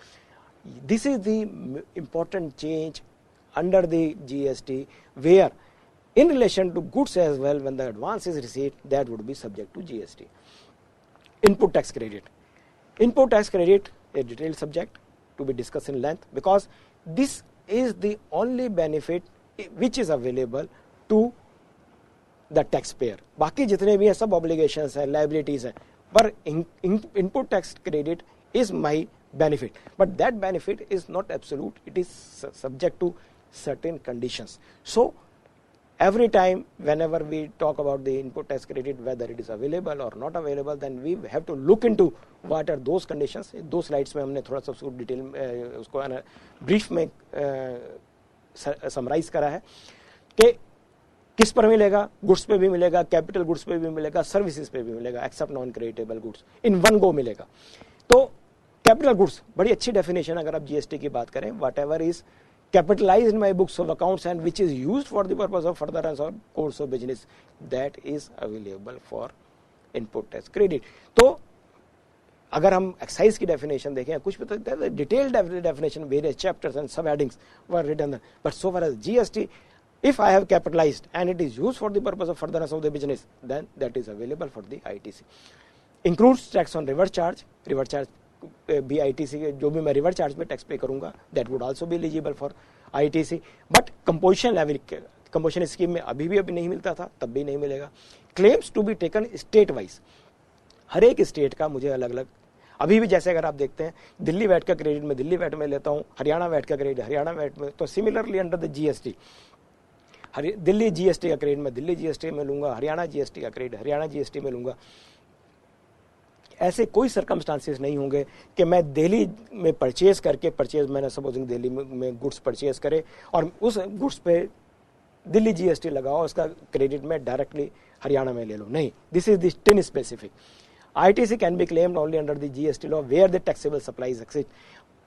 Speaker 2: This is the important change under the GST, where in relation to goods as well, when the advance is received, that would be subject to GST. Input tax credit. Input tax credit, a detailed subject to be discussed in length, because this is the only benefit which is available to the taxpayer. बाकी जितने भी हैं सब obligations हैं, liabilities हैं, पर input tax credit is my benefit. But that benefit is not absolute. It is subject to certain conditions. So every time whenever we talk about the input tax credit, whether it is available or not available, then we have to look into what are those conditions. दो slides में हमने थोड़ा सा उसको detail उसको brief में summarise करा है कि किस पर मिलेगा, गुड्स पे भी मिलेगा, कैपिटल गुड्स पे भी मिलेगा, सर्विसेज पे भी मिलेगा, except non creditable goods, in one go मिलेगा। तो कैपिटल गुड्स बड़ी अच्छी डेफिनेशन, अगर आप GST की बात करें, what ever is capitalized in my books of accounts and which is used for the purpose of furtherance or course of business, that is available for input tax credit. तो अगर हम excise की definition देखें, कुछ detailed definition, various chapters and sub headings were written, but so far as GST, if I have capitalized and it is used for the purpose of furtherance of the business, then that is available for the ITC. Includes tax on reverse charge भी ITC के, जो भी मैं reverse charge में tax pay करूंगा, that would also be eligible for ITC। But composition level, composition scheme में अभी नहीं मिलता था, तब भी नहीं मिलेगा। Claims to be taken state wise, हर एक स्टेट का मुझे अलग अलग, अभी भी जैसे अगर आप देखते हैं दिल्ली वैट का क्रेडिट मैं दिल्ली वैट में लेता हूं, हरियाणा वैट का क्रेडिट हरियाणा वैट में, तो similarly under the GST Delhi GST का क्रेडिट मैं दिल्ली GST में लूंगा, हरियाणा GST का क्रेडिट हरियाणा GST में लूंगा। ऐसे कोई सर्कमस्टांसेस नहीं होंगे कि मैं दिल्ली में परचेज करके, मैंने सपोजिंग दिल्ली में गुड्स परचेज करे और उस गुड्स पे दिल्ली GST लगाओ, उसका क्रेडिट में डायरेक्टली हरियाणा में ले लो, नहीं, this is the specific. ITC can be claimed only under the GST law where the taxable supplies exceed.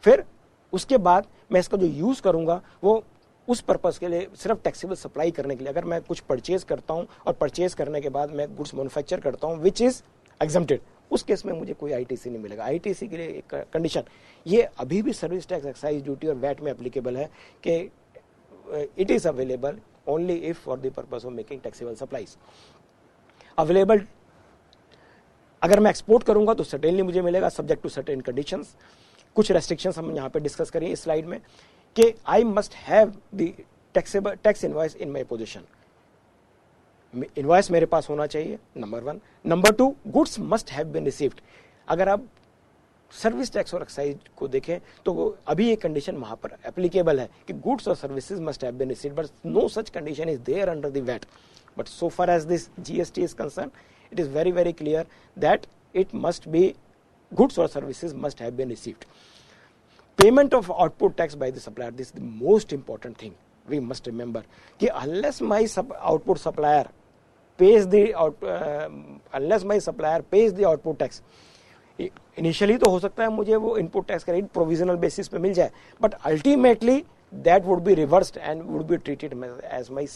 Speaker 2: फिर उसके बाद मैं इसका जो यूज करूंगा वो उस पर्पस के लिए, सिर्फ टैक्सेबल सप्लाई करने के लिए। अगर मैं कुछ परचेज करता हूं और परचेज करने के बाद मैं गुड्स मैन्युफैक्चर करता हूं विच इज एग्जम्प्टेड, उस केस में मुझे कोई ITC नहीं मिलेगा। ITC के लिए एक कंडीशन, ये अभी भी सर्विस टैक्स, एक्साइज ड्यूटी और वैट में एप्लीकेबल है कि it is available only if for the purpose of making taxable supplies. Available अगर मैं एक्सपोर्ट करूंगा तो सर्टेनली मुझे मिलेगा, सब्जेक्ट टू सर्टेन कंडीशंस। कुछ रेस्ट्रिक्शंस हम यहाँ पे डिस्कस करेंगे इस स्लाइड में कि I must have the taxable tax invoice in my position, invoice मेरे पास होना चाहिए, number 1। Number 2, goods must have been received. अगर आप सर्विस टैक्स और एक्साइज को देखें तो अभी ये कंडीशन वहां पर एप्लीकेबल है कि गुड्स और services must have been received, but no such condition is there under the VAT. But so far as this GST is concern, it is very very clear that it must be goods or services must have been received. Payment of output tax by the supplier, this is the most important thing we must remember कि unless my output supplier pays the output tax, initially तो हो सकता है मुझे वो input tax credit provisional basis पे मिल जाए, but ultimately that would be reversed and would be treated as my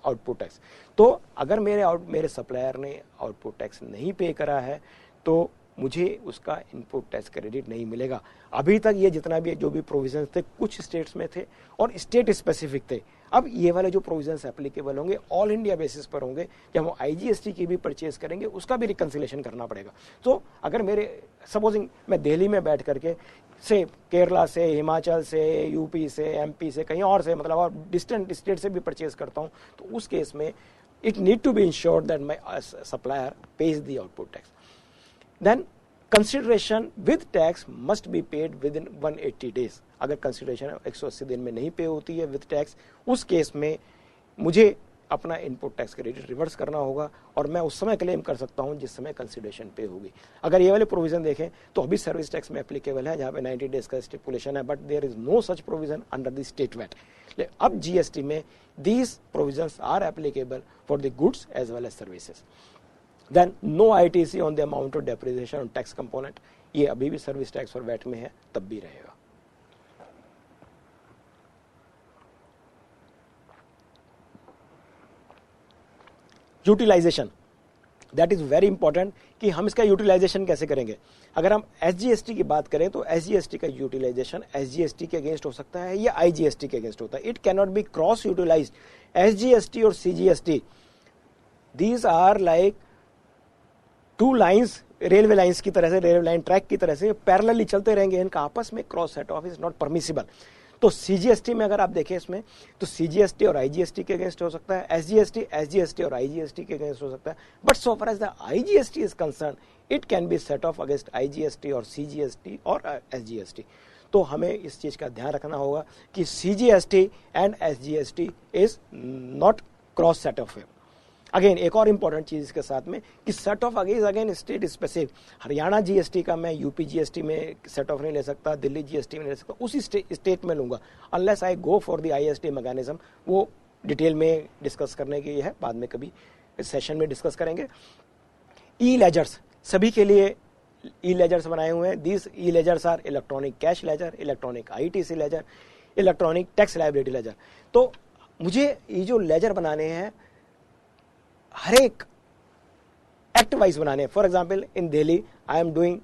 Speaker 2: output tax. तो अगर मेरे सप्लायर ने आउटपुट टैक्स नहीं पे करा है तो मुझे उसका इनपुट टैक्स क्रेडिट नहीं मिलेगा. अभी तक ये जितना भी जो भी प्रोविजंस थे कुछ स्टेट्स में थे और स्टेट स्पेसिफिक थे. अब ये वाले जो प्रोविजंस एप्लीकेबल होंगे ऑल इंडिया बेसिस पर होंगे. जब हम आईजीएसटी की भी परचेज करेंगे उसका भी रिकंसिलेशन करना पड़ेगा. तो अगर मेरे सपोजिंग मैं दिल्ली में बैठ करके से केरला से, हिमाचल से, यूपी से, एमपी से, कहीं और से, मतलब और डिस्टेंट स्टेट से भी परचेज करता हूं, तो उस केस में it need to be ensured that my supplier pays the output tax. Then consideration with tax must be paid within 180 days. अगर कंसिडरेशन 180 दिन में नहीं पे होती है विद टैक्स, उस केस में मुझे अपना इनपुट टैक्स क्रेडिट रिवर्स करना होगा और मैं उस समय क्लेम कर सकता हूं जिस समय कंसिडरेशन पे होगी. अगर ये वाले प्रोविजन देखें तो अभी सर्विस टैक्स में एप्लीकेबल है जहां पे 90 डेज का स्टिपुलेशन है, but there is no such provision under the state VAT. अब जीएसटी में these provisions are applicable for the goods as well as services. Then no ITC on the amount of depreciation on tax component, ये अभी भी service tax और VAT में है, तब भी रहेगा. Utilization, that is very important कि हम इसका यूटिलाइजेशन कैसे करेंगे. अगर हम एसजीएसटी की बात करें तो एसजीएसटी का यूटिलाइजेशन एसजीएसटी के अगेंस्ट हो सकता है या आईजीएसटी के अगेंस्ट होता है. It can not be cross utilized. SGST और CGST, these are like two lines, railway lines की तरह से, रेलवे लाइन ट्रैक की तरह से पैरेलली चलते रहेंगे. इनका आपस में cross set of is not permissible. तो सीजीएसटी में अगर आप देखें इसमें तो सीजीएसटी और आईजीएसटी के अगेंस्ट हो सकता है, एसजीएसटी और आईजीएसटी के अगेंस्ट हो सकता है. But so far as the IGST is concern, it can be set off against IGST और सीजीएसटी और एसजीएसटी. तो हमें इस चीज का ध्यान रखना होगा कि CGST and SGST is not cross set off. Again एक और इंपॉर्टेंट चीज इसके साथ में कि set off again state specific. Haryana GST का मैं यूपी जीएसटी में सेट ऑफ नहीं ले सकता, दिल्ली जीएसटी में ले सकता, उसी स्टेट में लूंगा unless I go for the IST mechanism. वो डिटेल में डिस्कस करने की है, बाद में कभी इस सेशन में डिस्कस करेंगे. ई लेजर्स, सभी के लिए ई लेजर्स बनाए हुए हैं. These e ledgers are electronic cash ledger, electronic ITC ledger, electronic tax liability ledger. तो मुझे ये जो लेजर बनाने हैं हर एक एक्ट वाइज बनाने. For example in Delhi I am doing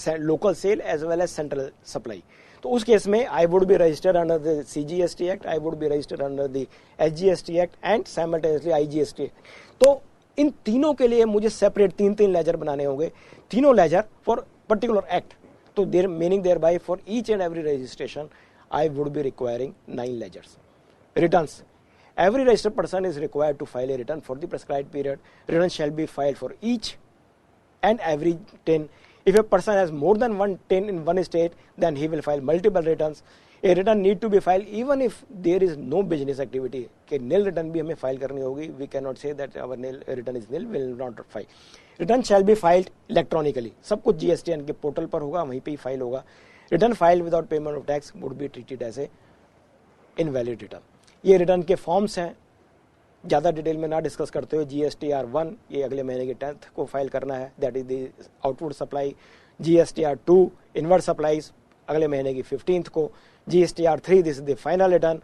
Speaker 2: local sale as well as central supply. तो उस केस में I would be registered under the CGST act, I would be registered under the SGST act and simultaneously IGST act. तो इन तीनों के लिए मुझे separate तीन laser बनाने होंगे, तीनों लेजर फॉर पर्टिकुलर एक्ट. तो there meaning there bye for each and every registration I would be requiring 9 ledgers. Returns, every registered person is required to file a return for the prescribed period. Return shall be filed for each and every 10. If a person has more than 10 in one state, then he will file multiple returns. A return need to be filed even if there is no business activity. कि nil return भी हमें file करनी होगी. We cannot say that our nil return is nil, will not file. Return shall be filed electronically. सब कुछ GSTN के portal पर होगा, वहीं पे ही फाइल होगा. Return filed without payment of tax would be treated as a invalid return. ये return के फॉर्म्स हैं, ज़्यादा डिटेल में ना डिस्कस करते हुए. GSTR 1 ये अगले महीने के 10th को फाइल करना है, that is the output supply. GSTR 2 inward supplies अगले महीने की 15th को. GSTR 3 this is the final return,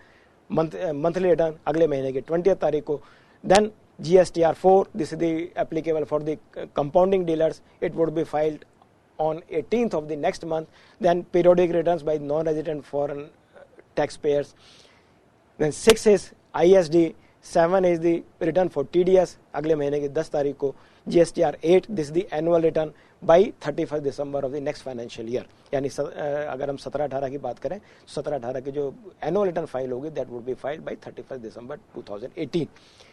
Speaker 2: monthly return अगले महीने की 20th तारीख को. Then GSTR 4 this is the applicable for the compounding dealers, it would be filed on 18th of the next month. Then periodic returns by non-resident foreign taxpayers. Then 6 is ISD, 7 is the return for TDS अगले महीने की 10 तारीख को. GSTR 8 this is the annual return by 31st December of the next financial year. यानी अगर हम 17-18 की बात करें, 17-18 की जो annual return फाइल होगी that would be filed by 31st December 2018.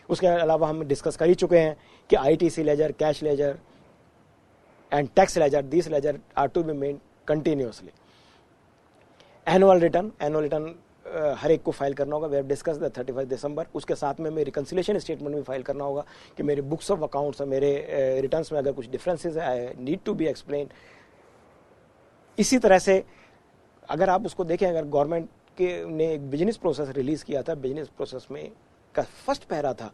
Speaker 2: उसके अलावा हम डिस्कस कर ही चुके हैं कि ITC ledger, cash ledger and tax ledger, these ledger are to be continuously. Annual return हर एक को फाइल करना होगा। We have discuss the 31 December. उसके साथ में मेरी रिकंसिलिएशन स्टेटमेंट भी फाइल करना होगा कि मेरे बुक्स ऑफ अकाउंट्स और मेरे रिटर्न्स में अगर कुछ डिफरेंसेस है, I need to be explain. इसी तरह से अगर आप उसको देखें, अगर गवर्नमेंट के ने एक बिजनेस प्रोसेस रिलीज किया था, बिजनेस प्रोसेस में का फर्स्ट पैरा था,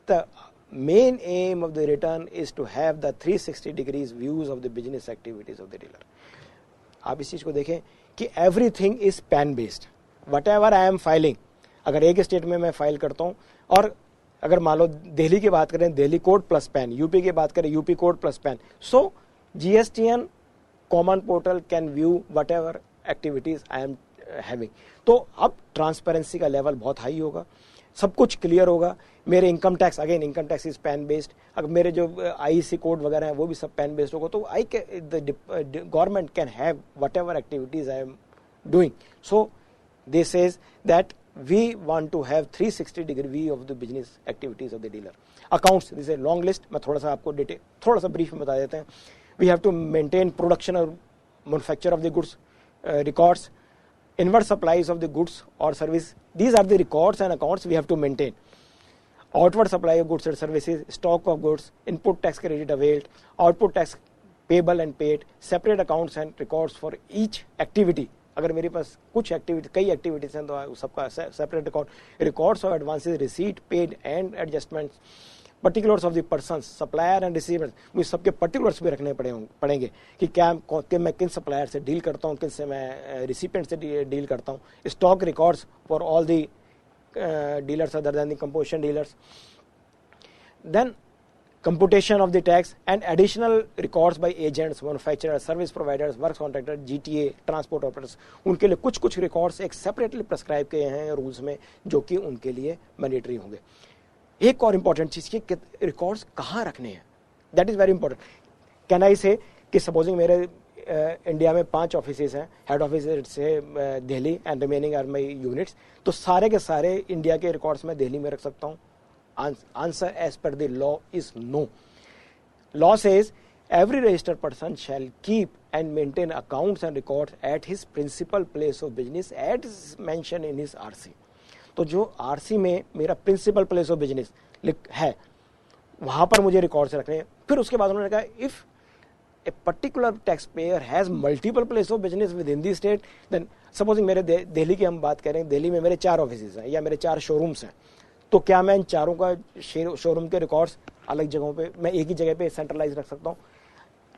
Speaker 2: the main aim of the return is to have the 360 degrees views of the business activities of the dealer. आप इस चीज को देखें कि everything is PAN based. Whatever I am filing, अगर एक स्टेट में मैं फाइल करता हूँ, और अगर मान लो दिल्ली की बात करें, Delhi code plus pan, UP की बात करें, UP code plus pan, so GSTN common portal can view what ever activities I am having. तो अब ट्रांसपेरेंसी का लेवल बहुत हाई होगा, सब कुछ क्लियर होगा। मेरे income tax, again income tax is PAN based, अगर मेरे जो आईसी कोड वगैरह हैं वो भी सब पैन बेस्ड होगा, तो I the government can have whatever activities I am doing. So this says that we want to have 360 degree view of the business activities of the dealer. Accounts, this is a long list, मैं थोड़ा सा आपको detail थोड़ा सा brief में बता देते हैं। We have to maintain production or manufacture of the goods, records, inward supplies of the goods or service. These are the records and accounts we have to maintain. Outward supply of goods and services, stock of goods, input tax credit availed, output tax payable and paid, separate accounts and records for each activity. अगर मेरे पास कुछ activity, कई activities हैं, तो सबका separate records of advances, receipt, paid and adjustments, particulars of the person, supplier and receiver, मुझे सबके particulars भी रखने पड़ेंगे कि क्या मैं किन सप्लायर से डील करता हूँ, किन से मैं रिसिपेंट से डील करता हूँ। Stock records for all the dealers other than the composition dealers. Then computation of the tax and additional records by agents, manufacturers, service providers, works contractors, GTA, transport operators, उनके लिए कुछ कुछ records एक separately prescribe किए हैं rules में, जो कि उनके लिए मैंडेटरी होंगे। एक और इंपॉर्टेंट चीज कि रिकॉर्ड्स कहाँ रखने हैं, that is very important. Can I से कि सपोजिंग मेरे इंडिया में 5 ऑफिसेज हैं, हेड ऑफिस से Delhi and remaining are my units, तो सारे के सारे इंडिया के रिकॉर्ड्स मैं दिल्ली में रख सकता हूँ। Answer as per the law is no. Law says every registered person shall keep and maintain accounts and records at his principal place of business as mentioned in his RC. तो जो RC में मेरा principal place of business है, वहां पर मुझे records रखने हैं। फिर उसके बाद उन्होंने कहा if a particular taxpayer has multiple place of business within the state, then supposing मेरे दिल्ली की हम बात करें, दिल्ली में मेरे 4 ऑफिसेज हैं या मेरे 4 शोरूम्स हैं, तो क्या मैं इन चारों का शोरूम के रिकॉर्ड्स अलग जगहों पे, मैं एक ही जगह पे सेंट्रलाइज रख सकता हूँ?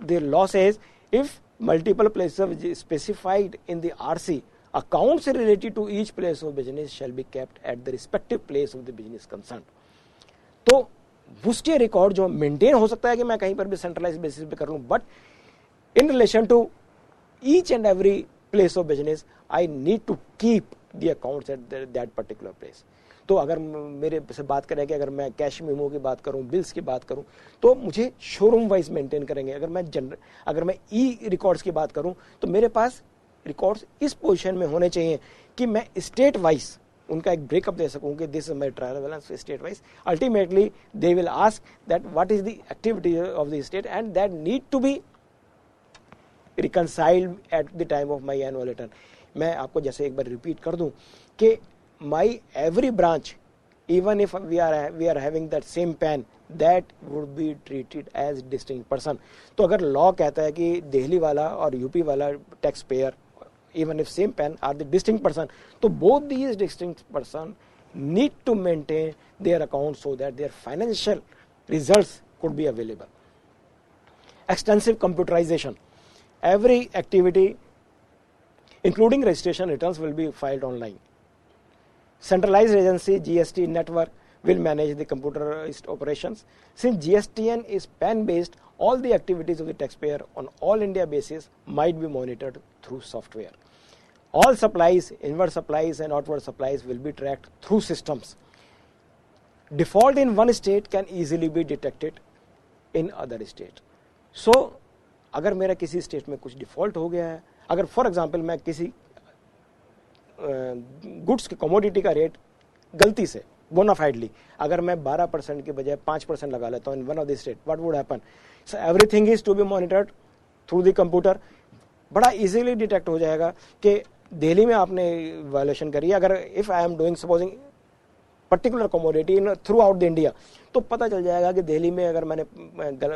Speaker 2: The law says if multiple places specified in the RC, accounts related to each place of business shall be kept at the respective place of the business concern. तो वुस्टियर रिकॉर्ड जो मेंटेन हो सकता है कि मैं कहीं पर भी सेंट्रलाइज बेसिस पे कर लूं, but in relation to each and every place of business I need to keep the accounts at that particular place. तो अगर मेरे से बात करें कि अगर मैं कैश मेमो की बात करूं, बिल्स की बात करूं, तो मुझे शोरूम वाइज मेंटेन करेंगे। अगर मैं ई रिकॉर्ड्स की बात करूं, तो मेरे पास रिकॉर्ड्स इस पोजीशन में होने चाहिए कि मैं स्टेट वाइज उनका एक ब्रेकअप दे सकूं कि this is my trial balance state wise. Ultimately they will ask that what is the activity of the state and that need to be reconciled at the time of my annual return. मैं आपको जैसे एक बार repeat कर दूं कि my every branch, even if we are having that same PAN, that would be treated as distinct person. तो अगर law कहता है कि दिल्ली वाला और यूपी वाला tax payer, even if same PAN, are the distinct person, तो both these distinct person need to maintain their accounts so that their financial results could be available. Extensive computerization. Every activity, including registration returns, will be filed online. Centralized agency GST network will manage the computerized operations. Since GSTN is PAN based, all the activities of the taxpayer on all India basis might be monitored through software. All supplies, inward supplies and outward supplies will be tracked through systems. Default in one state can easily be detected in other state. So अगर मेरा किसी state में कुछ default हो गया है, अगर for example मैं किसी गुड्स के कमोडिटी का रेट गलती से बोनाफाइडली अगर मैं 12% के बजाय 5% लगा लेता हूं in one of the state, what would happen? So everything is to be monitored through the computer. बड़ा इजीली डिटेक्ट हो जाएगा कि दिल्ली में आपने वायलेशन करी है। अगर if I am doing supposing particular commodity in through out the India, तो पता चल जाएगा कि दिल्ली में अगर मैंने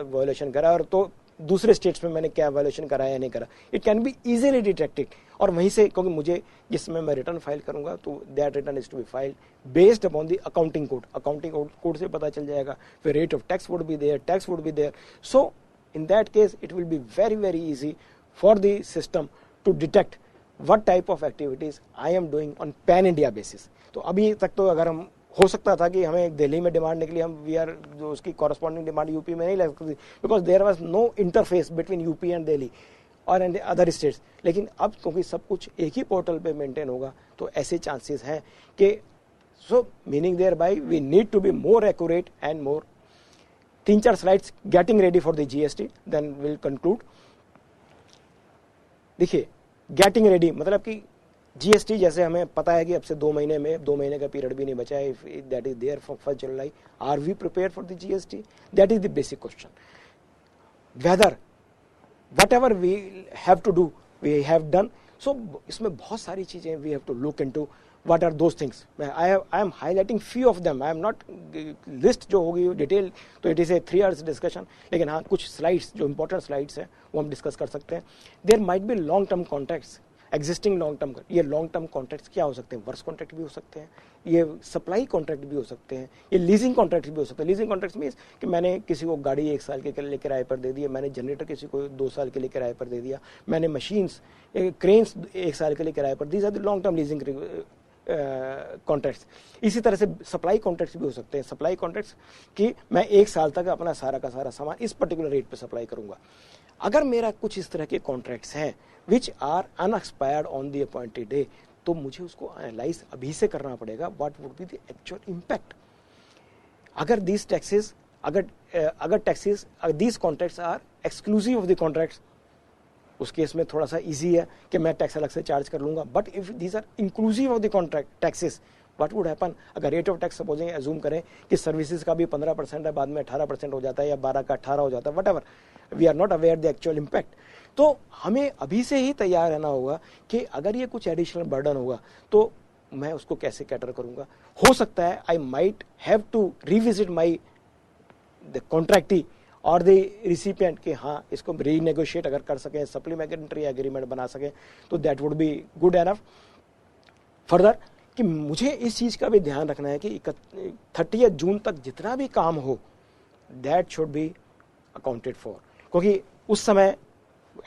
Speaker 2: वायलेशन करा और तो दूसरे स्टेट्स में मैंने क्या वायलेशन करा या नहीं करा, it can be easily detected. और वहीं से, क्योंकि मुझे जिसमें मैं रिटर्न फाइल करूंगा तो that return is to be filed based upon the accounting code. Accounting code से पता चल जाएगा, फिर rate of tax would be there, tax would be there. So in that case it will be very very easy for the system to detect what type of activities I am doing on pan India basis. तो अभी तक तो अगर हम हो सकता था कि हमें दिल्ली में डिमांड निकली, हम वी आर जो उसकी कॉरस्पॉन्डिंग डिमांड यूपी में नहीं लग सकती, because there was no interface between UP and Delhi और एंड अदर स्टेट्स। लेकिन अब क्योंकि सब कुछ एक ही पोर्टल पे मेंटेन होगा, तो ऐसे चांसेस हैं कि so meaning there bye we need to be more accurate and more. 3-4 slides getting ready for the GST, then will conclude. देखिए, गेटिंग रेडी मतलब कि जीएसटी जैसे हमें पता है कि अब से 2 महीने में 2 महीने का पीरियड भी नहीं बचा है, if that is there for 1 July, are we prepare for the GST? That is the basic question. Whether whatever we have to do we have done. So इसमें बहुत सारी चीजें we have to look into what are those things. I am highlighting few of them. I am not list जो होगी detail, तो it is A 3 hours discussion. लेकिन हाँ, कुछ स्लाइड्स जो इंपॉर्टेंट स्लाइड्स हैं वो हम डिस्कस कर सकते हैं। There might be long term contracts, existing long term. ये लॉन्ग टर्म कॉन्ट्रैक्ट्स क्या हो सकते हैं? वर्क्स कॉन्ट्रैक्ट भी हो सकते हैं, ये सप्लाई कॉन्ट्रैक्ट भी हो सकते हैं, ये लीजिंग कॉन्ट्रैक्ट भी हो सकते हैं। लीजिंग कॉन्ट्रैक्ट मीन्स कि मैंने किसी को गाड़ी 1 साल के लिए किराए पर दे दिया, मैंने जनरेटर किसी को 2 साल के लिए किराए पर दे दिया, मैंने मशीन्स क्रेन्स 1 साल के लिए किराए पर। These are the long term leasing contracts. इसी तरह से सप्लाई कॉन्ट्रैक्ट्स भी हो सकते हैं। सप्लाई कॉन्ट्रैक्ट्स कि मैं 1 साल तक अपना सारा का सारा सामान इस पर्टिकुलर रेट पे सप्लाई करूंगा। अगर मेरा कुछ इस तरह के कॉन्ट्रैक्ट्स हैं which are unexpired on the appointed day, तो मुझे उसको एनालाइज अभी से करना पड़ेगा, what would be the actual impact. अगर दीज टैक्सेस अगर taxes these contracts are exclusive of the contracts, उस केस में थोड़ा सा इजी है कि मैं टैक्स अलग से चार्ज कर लूंगा। But if these are inclusive of the contract taxes, what would happen? अगर rate of tax supposing assume करें कि सर्विसेज का भी 15% है, बाद में 18% हो जाता है या 12 का 18 हो जाता है, whatever, we are not aware the actual impact. तो हमें अभी से ही तैयार रहना होगा कि अगर ये कुछ एडिशनल बर्डन होगा तो मैं उसको कैसे कैटर करूंगा। हो सकता है I might have to revisit my the contractee और द रिसिपिएंट कि हाँ, इसको रीनेगोशिएट अगर कर सकें, सप्लीमेंट्री एग्रीमेंट बना सकें, तो that would be good enough. Further कि मुझे इस चीज का भी ध्यान रखना है कि 30 जून तक जितना भी काम हो that should be accounted for, क्योंकि उस समय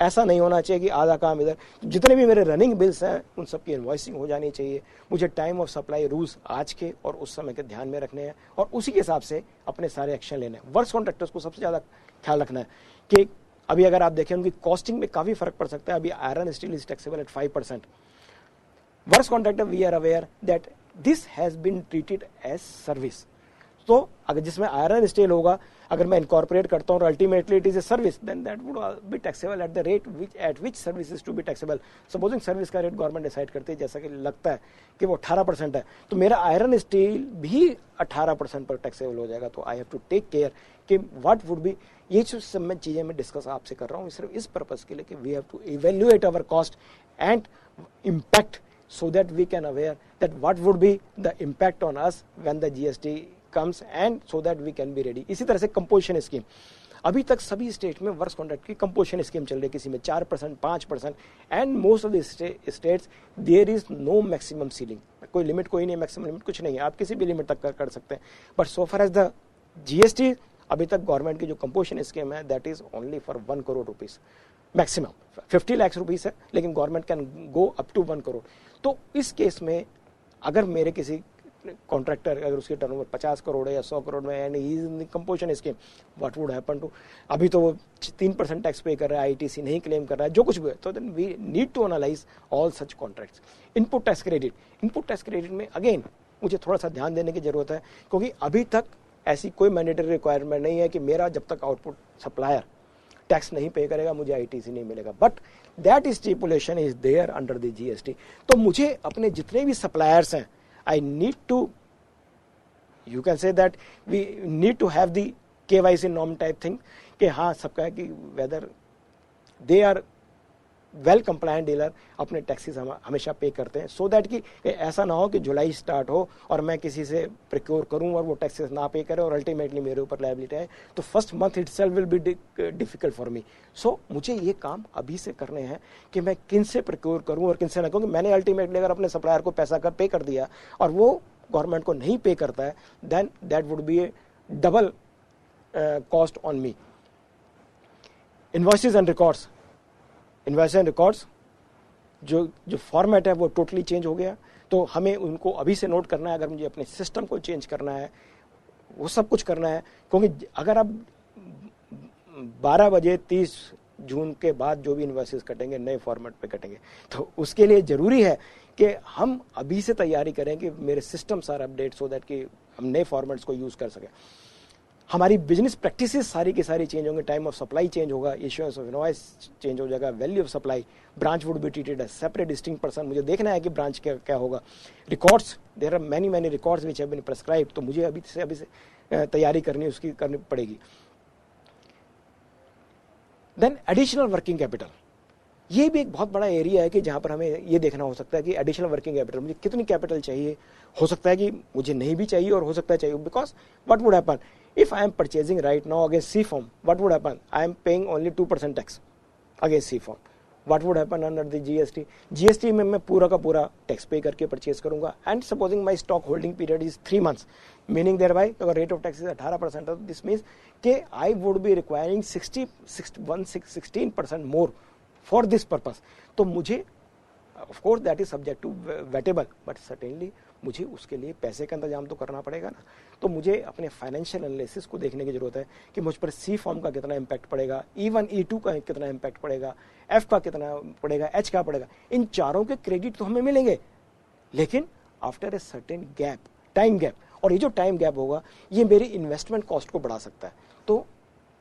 Speaker 2: ऐसा नहीं होना चाहिए कि आधा काम इधर। जितने भी मेरे रनिंग बिल्स हैं उन सब की इनवॉइसिंग हो जानी चाहिए। मुझे टाइम ऑफ सप्लाई रूल्स आज के और उस समय के ध्यान में रखने हैं और उसी के हिसाब से अपने सारे एक्शन लेने हैं। वर्क्स कॉन्ट्रैक्टर्स को सबसे ज़्यादा ख्याल रखना है कि अभी अगर आप देखें उनकी कॉस्टिंग में काफ़ी फर्क पड़ सकता है। अभी iron steel is taxable at 5%। Works contractor we are aware that this has been treated as service. तो अगर जिसमें आयरन स्टील होगा, अगर मैं इनकॉर्पोरेट करता हूँ और ultimately it is a service, then that would be taxable at the rate at which service is to be taxable. Supposing service का रेट गवर्नमेंट डिसाइड करती है, जैसा कि लगता है कि वो 18% है, तो मेरा आयरन स्टील भी 18% पर टैक्सेबल हो जाएगा। तो I have to take care कि व्हाट वुड बी, ये जो सब मैं चीज़ें मैं डिस्कस आपसे कर रहा हूँ सिर्फ इस पर्पज के लिए कि we have to evaluate our cost and impact so that we can aware that what would be the impact on us when the GST comes and so that we can be ready। इसी तरह से composition scheme, अभी तक सभी state में works contract की composition scheme चल रही है, किसी में 4%, 5%, and most of the states there is no maximum ceiling. कोई लिमिट कोई नहीं, मैक्सिमम लिमिट कुछ नहीं है, आप किसी भी लिमिट तक कर सकते हैं। But so far as the GST, अभी तक गवर्नमेंट की जो कंपोजिशन स्कीम है that is only for 1 crore rupees maximum. 50 lakh rupees है, लेकिन government can go up to 1 crore. तो इस केस में अगर मेरे किसी कॉन्ट्रैक्टर अगर उसकी टर्नओवर 50 करोड़ है या 100 करोड़ में and he is in the composition scheme, what would happen to, अभी तो वो 3% टैक्स पे कर रहा है, ITC नहीं क्लेम कर रहा है, जो कुछ भी है, तो then we need to analyse all such contracts. Input tax credit, input tax credit में अगेन मुझे थोड़ा सा ध्यान देने की जरूरत है, क्योंकि अभी तक ऐसी कोई मैंडेटरी रिक्वायरमेंट नहीं है कि मेरा जब तक आउटपुट सप्लायर टैक्स नहीं पे करेगा मुझे ITC नहीं मिलेगा, but that stipulation is there under the GST। तो मुझे अपने जितने भी सप्लायर्स हैं, I need to, you can say that we need to have the KYC norm type thing कि हाँ सबका है कि whether they are well compliant dealer अपने टैक्सेस हमेशा पे करते हैं, सो दैट कि ऐसा ना हो कि जुलाई स्टार्ट हो और मैं किसी से प्रिक्योर करूं और वो टैक्सेस ना पे करे और अल्टीमेटली मेरे ऊपर लायबिलिटी है, तो first month itself will be difficult for me. So मुझे ये काम अभी से करने हैं कि मैं किन से प्रिक्योर करूं और किन से ना, क्योंकि मैंने अल्टीमेटली अगर अपने सप्लायर को पैसा कर पे कर दिया और वो गवर्नमेंट को नहीं पे करता है, then that would be a double cost on me. Invoices and records, invoice and records जो फॉर्मेट है वो टोटली चेंज हो गया, तो हमें उनको अभी से नोट करना है। अगर मुझे अपने सिस्टम को चेंज करना है, वो सब कुछ करना है, क्योंकि अगर अब 12 बजे 30 जून के बाद जो भी इनवॉइसेस कटेंगे नए फॉर्मेट पे कटेंगे, तो उसके लिए जरूरी है कि हम अभी से तैयारी करें कि मेरे सिस्टम सारे अपडेट, सो दैट कि हम नए फॉर्मेट्स को यूज कर सकें। हमारी बिजनेस प्रैक्टिसेस सारी की सारी चेंज होंगे, टाइम ऑफ सप्लाई चेंज होगा, इश्यूएंस ऑफ इनवॉइस चेंज हो जाएगा, value of supply, branch would be treated as separate distinct person. मुझे देखना है कि ब्रांच क्या होगा। Records, there are many records which have been prescribed, तो मुझे अभी से तैयारी करनी पड़ेगी। देन एडिशनल वर्किंग कैपिटल, ये भी एक बहुत बड़ा एरिया है कि जहां पर हमें ये देखना हो सकता है कि एडिशनल वर्किंग कैपिटल, मुझे कितनी कैपिटल चाहिए, हो सकता है कि मुझे नहीं भी चाहिए और हो सकता है चाहिए, because what would happen if I am purchasing right now against C form, what would happen? I am paying only 2% tax against C form. What would happen under the GST? GST में मैं पूरा का पूरा tax पे करके purchase करूंगा, and supposing my stock holding period is 3 months, meaning there bye अगर rate of tax is 18%, this means कि I would be requiring 16% more for this purpose. तो मुझे of course that is subject to vatable, but certainly मुझे उसके लिए पैसे का इंतजाम तो करना पड़ेगा ना। तो मुझे अपने फाइनेंशियल एनालिसिस को देखने की जरूरत है कि मुझ पर सी फॉर्म का कितना इम्पैक्ट पड़ेगा, E1 E2 का कितना इम्पैक्ट पड़ेगा, F का कितना पड़ेगा, H का पड़ेगा। इन चारों के क्रेडिट तो हमें मिलेंगे, लेकिन after a certain gap, time gap, और ये जो टाइम गैप होगा ये मेरी इन्वेस्टमेंट कॉस्ट को बढ़ा सकता है। तो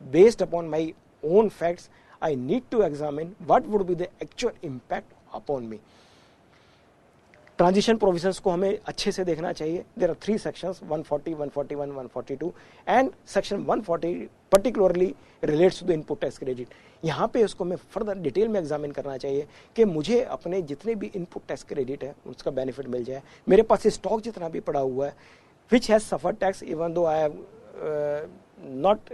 Speaker 2: based upon my own facts I need to examine what would be the actual impact upon me. Transition provisions को हमें अच्छे से देखना चाहिए। There are 3 sections, 140, 141, 142, and section 140 particularly relates to the input tax credit. यहाँ पे उसको मैं फर्दर डिटेल में एग्जामिन करना चाहिए कि मुझे अपने जितने भी इनपुट टैक्स क्रेडिट है उसका बेनिफिट मिल जाए। मेरे पास स्टॉक जितना भी पड़ा हुआ है which has suffered tax, even though I have not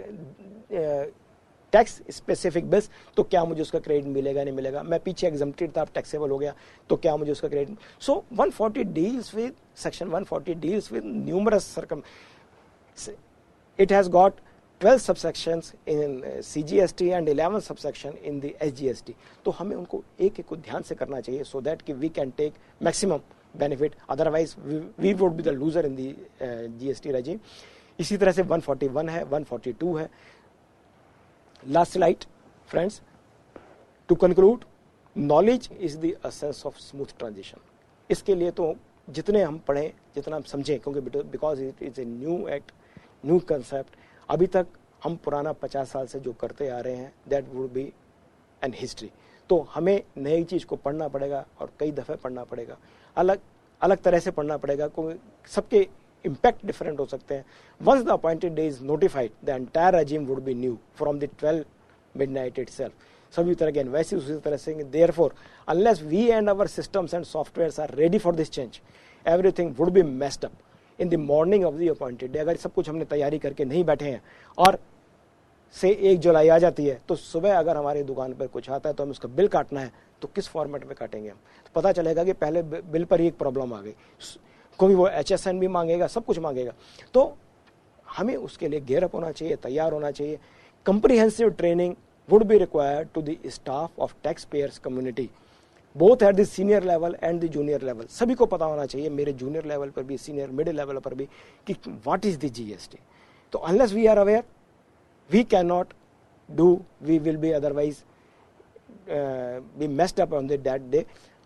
Speaker 2: tax specific bills, तो क्या मुझे उसका क्रेडिट मिलेगा नहीं मिलेगा। मैं पीछे एग्जम्प्टेड था, अब टैक्सेबल हो गया, तो क्या मुझे उसका credit. So 140 deals with section 140 deals with numerous circum, it has got 12 subsections in CGST and 11 subsection in the SGST। तो हमें उनको एक एक को ध्यान से करना चाहिए, सो दैट कि we can take maximum benefit, otherwise we would be the loser in the GST regime. इसी तरह से 141 है, 142 है। Last slide, friends. To conclude, knowledge is the essence of smooth transition. इसके लिए तो जितने हम पढ़ें, जितना हम समझें, क्योंकि because it is a new act, new concept, अभी तक हम पुराना 50 साल से जो करते आ रहे हैं that would be an history. तो हमें नई चीज़ को पढ़ना पड़ेगा और कई दफ़े पढ़ना पड़ेगा, अलग अलग तरह से पढ़ना पड़ेगा, क्योंकि सबके impact different हो सकते हैं। Once the appointed day is notified, the entire regime would be new from the 12 midnight itself. सभी तरह के इन्वेस्टिस उसी तरह से। Therefore, unless we and our systems and softwares are ready for this change, everything would be messed up in the morning of the appointed day. अगर सब कुछ हमने तैयारी करके नहीं बैठे हैं और से 1 जुलाई आ जाती है, तो सुबह अगर हमारी दुकान पर कुछ आता है तो हम उसका बिल काटना है, तो किस फॉर्मेट में काटेंगे हम। तो पता चलेगा कि पहले बिल पर ही एक प्रॉब्लम आ गई, क्योंकि वो HSN भी मांगेगा, सब कुछ मांगेगा। तो हमें उसके लिए गेयर अप होना चाहिए, तैयार होना चाहिए। Comprehensive training would be required to the staff of tax payers community, both at the senior level and the junior level. सभी को पता होना चाहिए, मेरे जूनियर लेवल पर भी, सीनियर मिडिल लेवल पर भी, कि व्हाट इज द GST। तो unless we are aware we can not do, we will be otherwise be messed up on that day.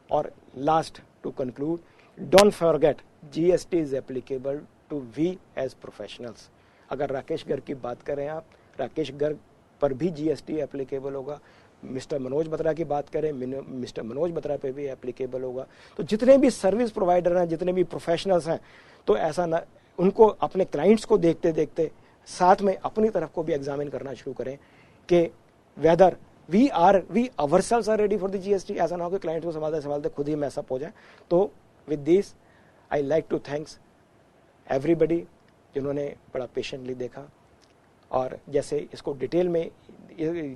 Speaker 2: और last to conclude, don't forget GST is applicable to we as professionals। अगर राकेश गर्ग की बात करें आप, राकेश गर्ग पर भी GST applicable होगा। Mister Manoj Batra की बात करें, मिस्टर मनोज बत्रा पे भी एप्लीकेबल होगा। तो जितने भी सर्विस प्रोवाइडर हैं, जितने भी प्रोफेशनल्स हैं, तो ऐसा ना, उनको अपने क्लाइंट्स को देखते देखते साथ में अपनी तरफ को भी एग्जामिन करना शुरू करें कि weather we ourselves are ready for the GST. ऐसा ना हो कि क्लाइंट को संभालते खुद ही मैसअप हो जाए. तो with this I like to thanks everybody जिन्होंने बड़ा पेशेंटली देखा, और जैसे इसको डिटेल में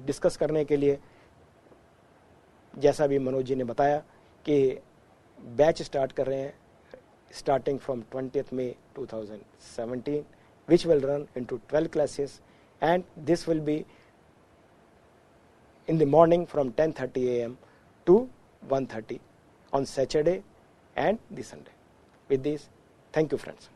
Speaker 2: डिस्कस करने के लिए जैसा भी मनोज जी ने बताया कि बैच स्टार्ट कर रहे हैं starting from 20th May 2017, which will run into 12 classes, and this will be in the morning from 10:30 a.m. to 1:30 on Saturday and the Sunday. With this, thank you friends.